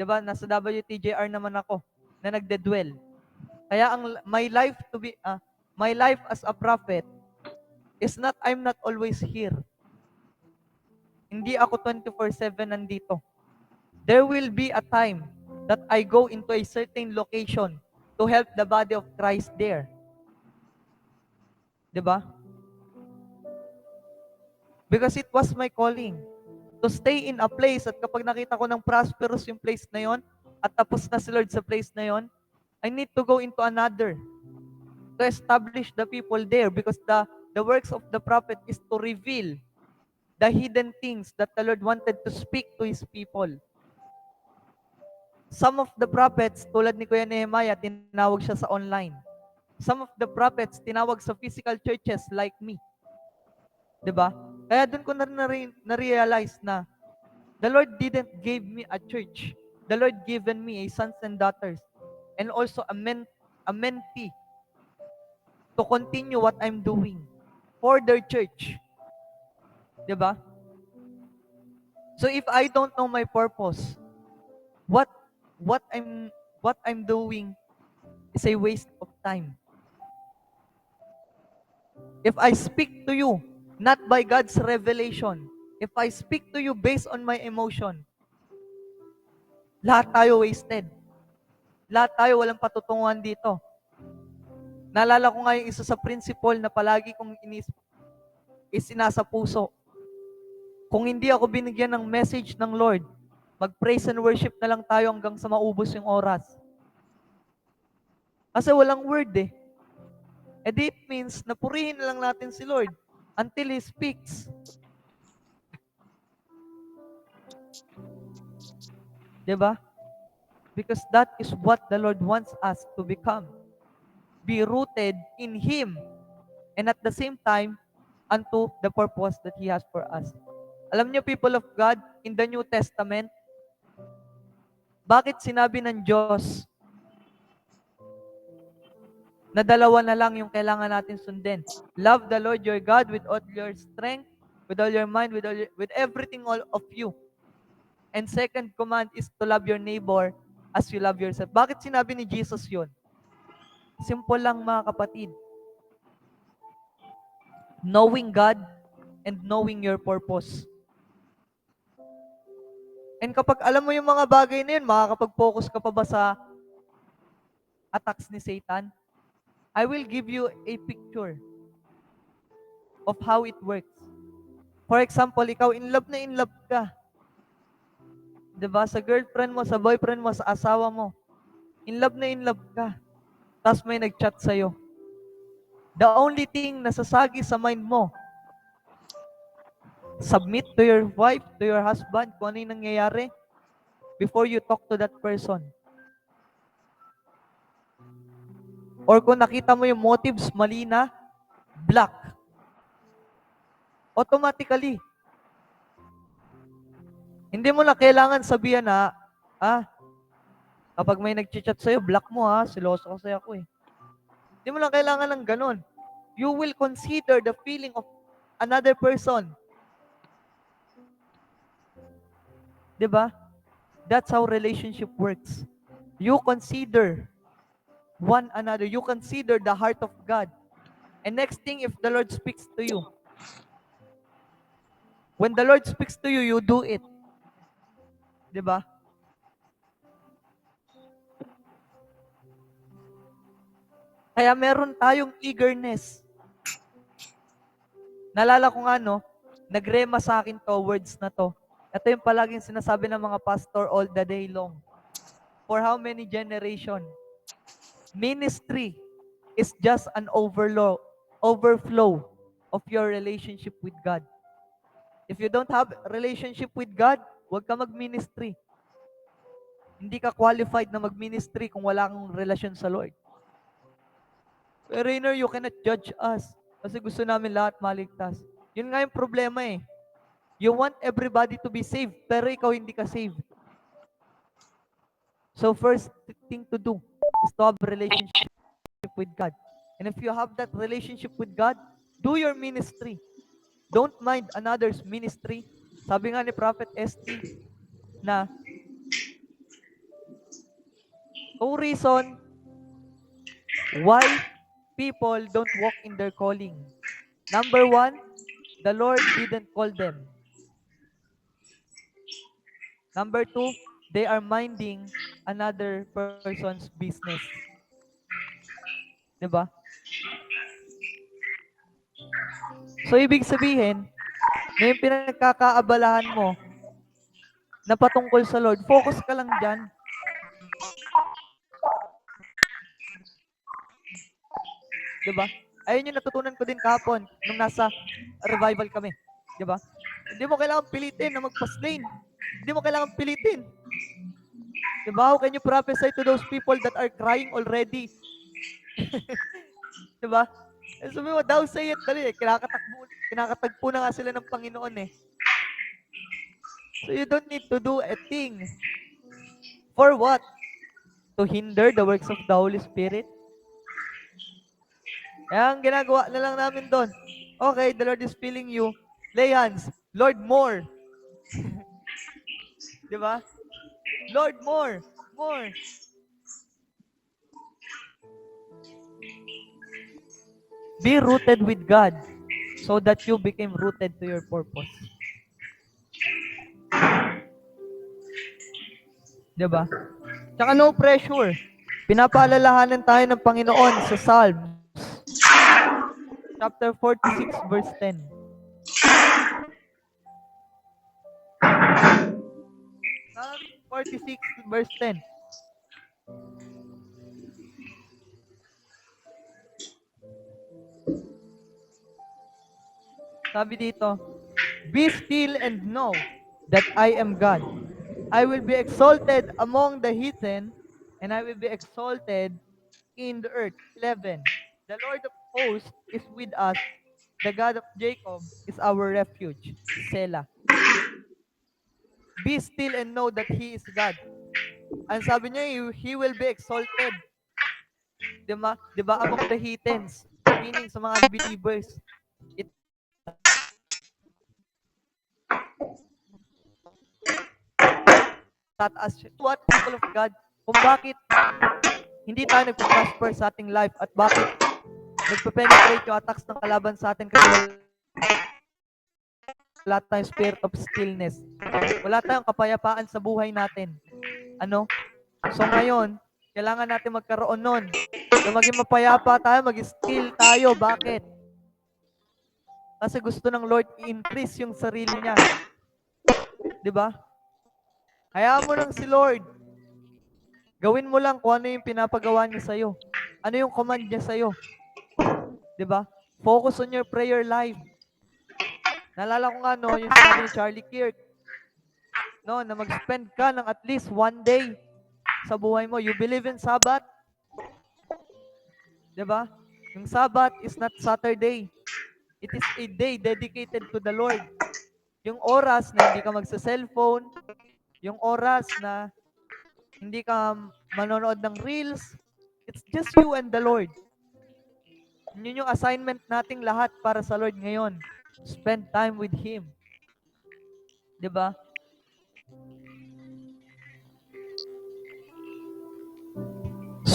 Diba? Nasa WTJR naman ako na nagde-dwell. Kaya my life as a prophet is not, I'm not always here. Hindi ako 24/7 nandito. There will be a time that I go into a certain location to help the body of Christ there. Diba? Because it was my calling to stay in a place at kapag nakita ko ng prosperous yung place na yon at tapos na si Lord sa place na yon, I need to go into another to establish the people there because the works of the prophet is to reveal the hidden things that the Lord wanted to speak to His people. Some of the prophets, tulad ni Kuya Nehemiah, tinawag siya sa online. Some of the prophets, tinawag sa physical churches like me. 'Di ba? Kaya doon ko na-realize na the Lord didn't give me a church. The Lord given me a sons and daughters and also a mentee to continue what I'm doing for their church. 'Di ba? So if I don't know my purpose, what what I'm what I'm doing is a waste of time. If I speak to you not by God's revelation, if I speak to you based on my emotion, lahat tayo wasted. Lahat tayo walang patutunguhan dito. Naalala ko nga yung isa sa principle na palagi kong isinasa puso. Kung hindi ako binigyan ng message ng Lord, mag-praise and worship na lang tayo hanggang sa maubos yung oras. Kasi walang word eh. And it means na purihin na lang natin si Lord until He speaks. Diba? Because that is what the Lord wants us to become. Be rooted in Him and at the same time, unto the purpose that He has for us. Alam niyo, people of God, in the New Testament, bakit sinabi ng Diyos na dalawa na lang yung kailangan natin sundin? Love the Lord your God with all your strength, with all your mind, with everything all of you. And second command is to love your neighbor as you love yourself. Bakit sinabi ni Jesus yun? Simple lang mga kapatid. Knowing God and knowing your purpose. And kapag alam mo yung mga bagay na yun, makakapag-focus ka pa ba sa attacks ni Satan? I will give you a picture of how it works. For example, ikaw in love ka. Diba? Sa girlfriend mo, sa boyfriend mo, sa asawa mo. In love ka. Tapos may nag-chat sa'yo. The only thing na sasagi sa mind mo, submit to your wife, to your husband, kung ano yung nangyayari before you talk to that person. Or kung nakita mo yung motives mali na, block. Automatically. Hindi mo na kailangan sabihan na, kapag may nag-chat sa'yo, block mo siloso kasi ako eh. Hindi mo na kailangan ng ganun. You will consider the feeling of another person. Diba? That's how relationship works. You consider one another. You consider the heart of God. And next thing, if the Lord speaks to you, when the Lord speaks to you, you do it. Di ba? Kaya meron tayong eagerness. Nalala ko nga, no, nagrema sa akin to, words na to. Ito yung palaging sinasabi ng mga pastor all the day long. For how many generation? Ministry is just an overflow of your relationship with God. If you don't have relationship with God, huwag ka mag-ministry. Hindi ka qualified na mag-ministry kung wala kang relasyon sa Lord. Pero Rainer, you cannot judge us. Kasi gusto namin lahat maligtas. Yun nga yung problema eh. You want everybody to be saved, pero ikaw hindi ka saved. So first thing to do is to have a relationship with God. And if you have that relationship with God, do your ministry. Don't mind another's ministry. Sabi nga ni Prophet ST na two reason why people don't walk in their calling. Number one, the Lord didn't call them. Number two, they are minding another person's business. Diba? So, ibig sabihin, na yung pinagkakaabalahan mo na patungkol sa Lord, focus ka lang dyan. Diba? Ayun yung natutunan ko din kahapon nung nasa revival kami. Diba? Hindi mo kailangan pilitin na magpa-slain. Hindi mo kailangan pilitin. Diba? How can you prophesy to those people that are crying already? Diba? Eh, sabi mo, thou say it, dali eh. Kinakatagpo na nga sila ng Panginoon eh. So you don't need to do a thing. For what? To hinder the works of the Holy Spirit? Kaya ang ginagawa na lang namin doon, okay, the Lord is filling you, lay hands, Lord, more. Di ba? Lord, more, more. Be rooted with God so that you became rooted to your purpose. Di ba? Tsaka no pressure. Pinapaalalahanan tayo ng Panginoon sa Psalms chapter 46 verse 10. Psalms 46 verse 10. Sabi dito, be still and know that I am God. I will be exalted among the heathen, and I will be exalted in the earth. 11. The Lord of hosts is with us. The God of Jacob is our refuge. Selah. Be still and know that He is God. Ang sabi niya, He will be exalted. Diba? Among the heathens. Meaning sa mga unbelievers. That as what people of God, kung bakit hindi tayo nagpo-prosper sa ating life at bakit nagpe-penetrate yung attacks ng kalaban sa atin kasi wala tayong spirit of stillness. Wala tayong kapayapaan sa buhay natin. Ano? So ngayon, kailangan natin magkaroon nun. So maging mapayapa tayo, maging still tayo. Bakit? Kasi gusto ng Lord i-increase yung sarili niya. Diba? Hayaan mo lang si Lord. Gawin mo lang kung ano yung pinapagawa niya sa'yo. Ano yung command niya sa'yo. Diba? Focus on your prayer life. Naalala ko nga, no, yung sabi ni Charlie Kirk, no, na mag-spend ka ng at least one day sa buhay mo. You believe in Sabbath? Diba? Yung Sabbath is not Saturday. It is a day dedicated to the Lord. Yung oras na hindi ka magsa-cellphone, yung oras na hindi ka manonood ng reels, it's just you and the Lord. Yun yung assignment nating lahat para sa Lord ngayon. Spend time with Him. Diba?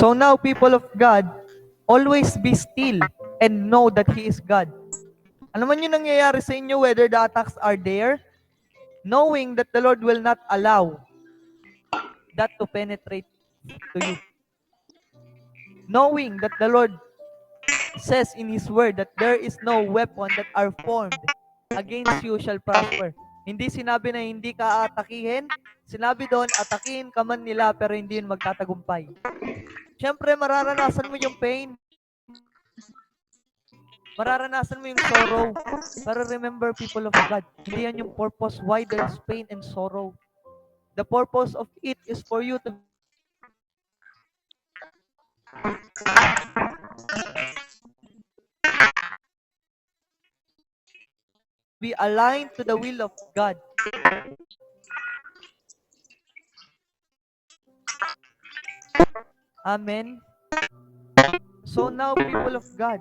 So now, people of God, always be still and know that He is God. Ano man yung nangyayari sa inyo, whether the attacks are there, knowing that the Lord will not allow that to penetrate to you. Knowing that the Lord says in His Word that there is no weapon that are formed against you shall prosper. Hindi sinabi na hindi ka atakihin, sinabi doon, atakihin ka man nila pero hindi yun magtatagumpay. Siyempre, mararanasan mo yung pain, mararanasan mo yung sorrow. Pero remember, people of God, hindi yan yung purpose why there's pain and sorrow. The purpose of it is for you to be aligned to the will of God. Amen. So now, people of God,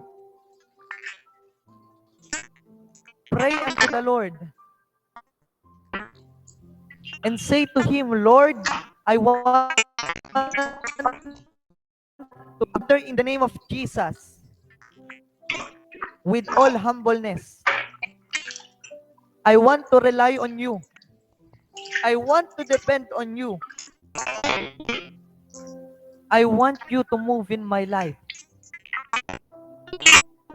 pray unto the Lord and say to Him, Lord, I want to enter in the name of Jesus with all humbleness. I want to rely on you. I want to depend on you. I want you to move in my life.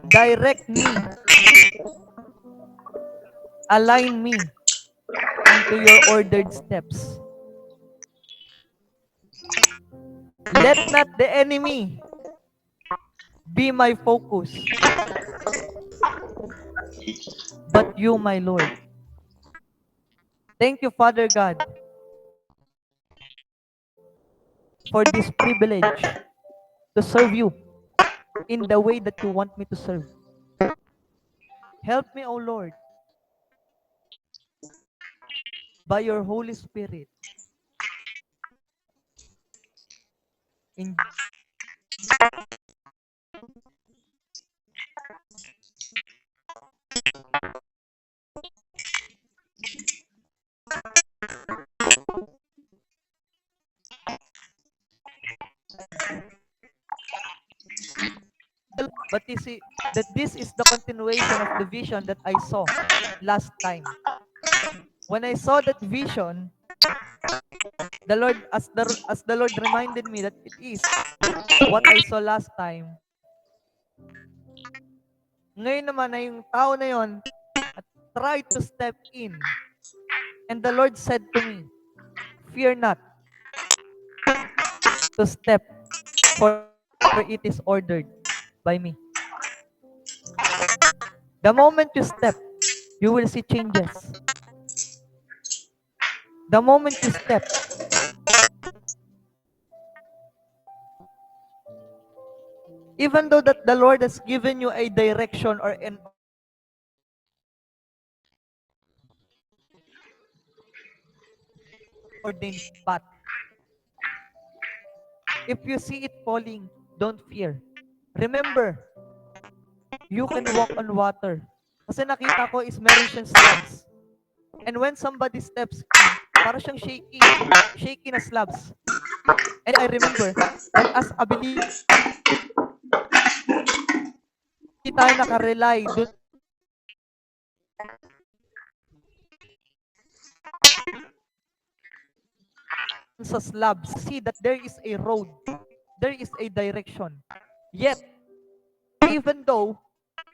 Direct me. Align me into your ordered steps. Let not the enemy be my focus, but you, my Lord. Thank you, Father God, for this privilege to serve you in the way that you want me to serve. Help me, O Lord, by your Holy Spirit. In but you see that this is the continuation of the vision that I saw last time. When I saw that vision, the Lord, as the Lord reminded me that it is what I saw last time. Ngayon naman na yung tao na yon tried to step in. And the Lord said to me, fear not to step, for it is ordered by me. The moment you step, you will see changes. The moment you step, even though that the Lord has given you a direction or an ordained path, if you see it falling, don't fear. Remember, you can walk on water. Kasi nakita ko is meron siyang slabs. And when somebody steps in, para siyang shaky na slabs. And I remember that as a believer, hindi tayo nakarely dun sa slabs. See that there is a road. There is a direction. Yet, even though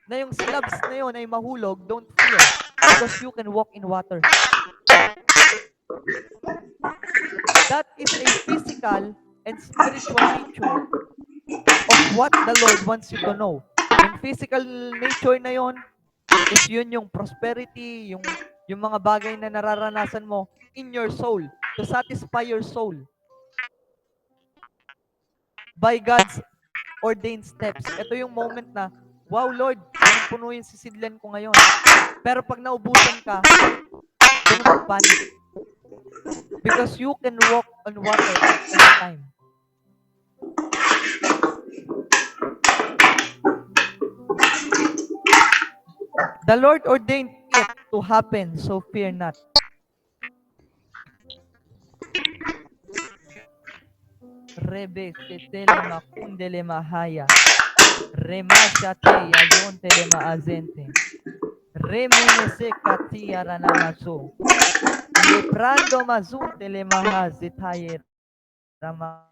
na yung slabs na yun ay mahulog, don't fear because you can walk in water. That is a physical and spiritual nature of what the Lord wants you to know. Yung physical nature na yun, is yun yung prosperity, yung mga bagay na nararanasan mo in your soul, to satisfy your soul by God's ordained steps. Ito yung moment na, wow Lord, puno yung sisidlan ko ngayon. Pero pag naubusan ka, don't panic. Because you can walk on water at any time. The Lord ordained it to happen, so fear not. Rebe setele makundele mahaya. Remashate yazontele maazente. Remenese katia ranamaso. Leprando mazuntele mahazitaye rama.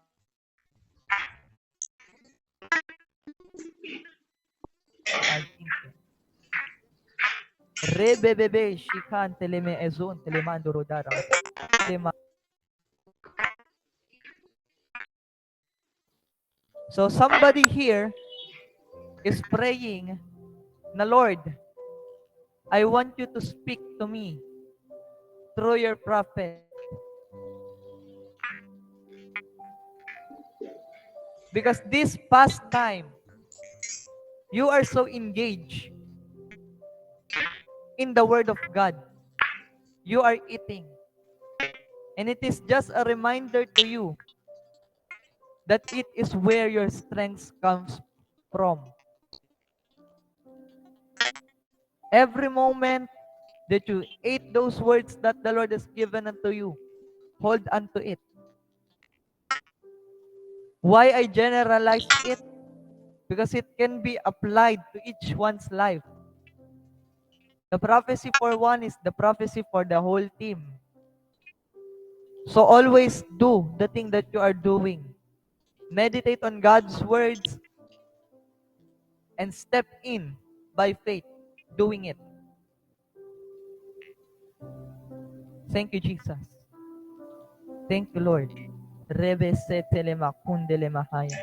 Azinte. Rebebebe shikantele me ezontele mandoro dara. So somebody here is praying na Lord, I want you to speak to me through your prophet. Because this past time, you are so engaged in the Word of God. You are eating. And it is just a reminder to you that it is where your strength comes from. Every moment that you ate those words that the Lord has given unto you, hold unto it. Why I generalize it? Because it can be applied to each one's life. The prophecy for one is the prophecy for the whole team. So always do the thing that you are doing. Meditate on God's words and step in by faith, doing it. Thank you, Jesus. Thank you, Lord. Rebe se telema kundele mahaya.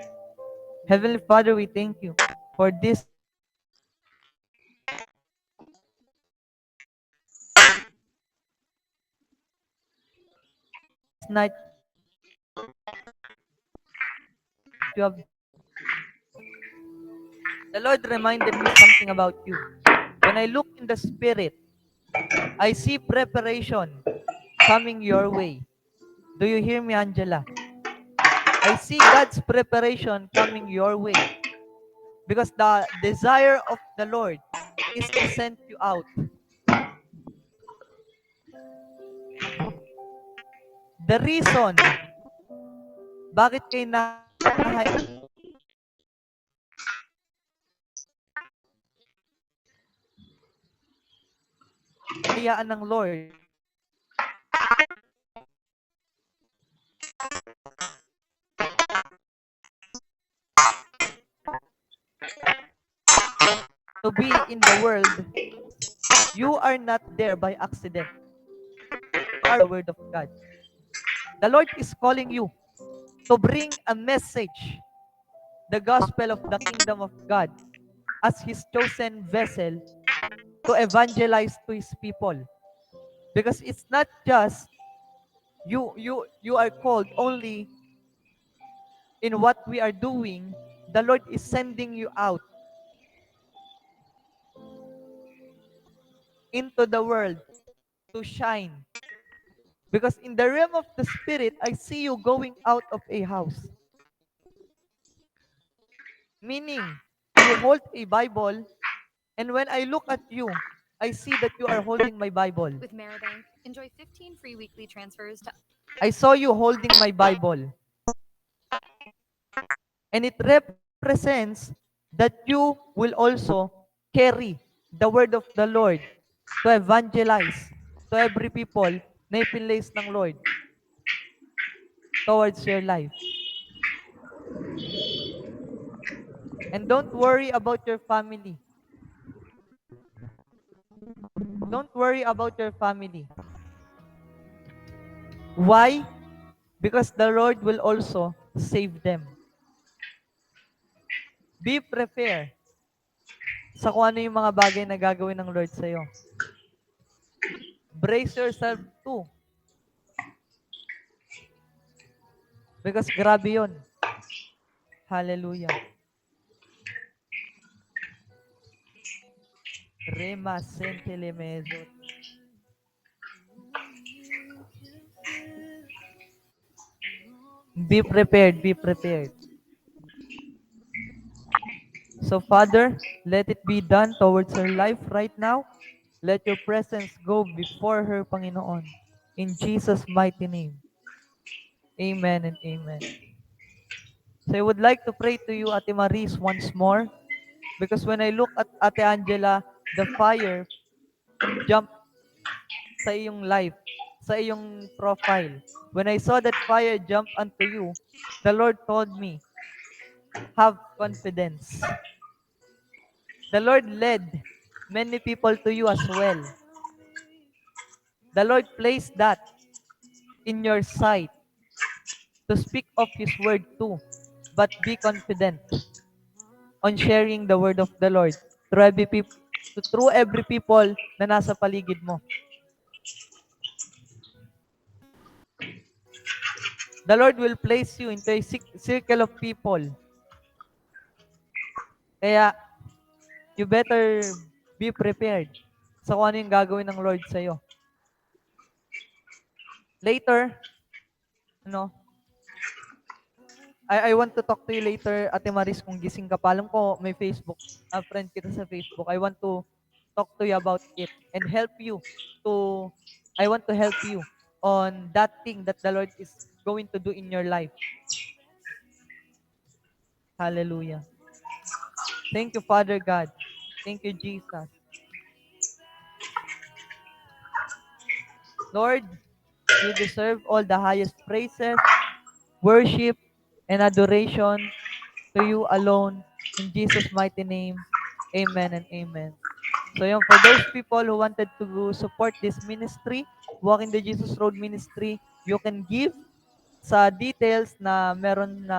Heavenly Father, we thank you for this night you have. The Lord reminded me something about you. When I look in the Spirit, I see preparation coming your way. Do you hear me, Angela? I see God's preparation coming your way because the desire of the Lord is to send you out. The reason bakit kayo nahayaan ng Lord to be in the world, you are not there by accident. You are the Word of God. The Lord is calling you to bring a message, the gospel of the kingdom of God, as His chosen vessel to evangelize to His people. Because it's not just you are called only in what we are doing. The Lord is sending you out into the world to shine. Because in the realm of the Spirit, I see you going out of a house. Meaning, you hold a Bible, and when I look at you, I see that you are holding my Bible. With Maribank, enjoy 15 free weekly transfers to I saw you holding my Bible. And it represents that you will also carry the word of the Lord to evangelize to every people na ipinlace ng Lord towards your life. And don't worry about your family. Don't worry about your family. Why? Because the Lord will also save them. Be prepared sa kung ano yung mga bagay na gagawin ng Lord sa'yo. Brace yourself too. Because grabe yun. Hallelujah. Rema sentele mezot. Be prepared, be prepared. So Father, let it be done towards her life right now. Let your presence go before her, Panginoon. In Jesus' mighty name. Amen and amen. So I would like to pray to you, Ate Maris, once more. Because when I look at Ate Angela, the fire jumped sa iyong life, sa iyong profile. When I saw that fire jump unto you, the Lord told me, have confidence. The Lord led many people to you as well. The Lord placed that in your sight to speak of His word too. But be confident on sharing the word of the Lord through every people na nasa paligid mo. The Lord will place you into a circle of people. Kaya, you better be prepared sa kung ano yung gagawin ng Lord sa'yo. Later, ano, I want to talk to you later, Ate Maris, kung gising ka pa. Alam ko, may Facebook, friend kita sa Facebook. I want to talk to you about it and help you to, I want to help you on that thing that the Lord is going to do in your life. Hallelujah. Thank you, Father God. Thank you, Jesus. Lord, you deserve all the highest praises, worship, and adoration to you alone. In Jesus' mighty name, amen and amen. So yun, for those people who wanted to support this ministry, Walking the Jesus Road Ministry, you can give sa details na meron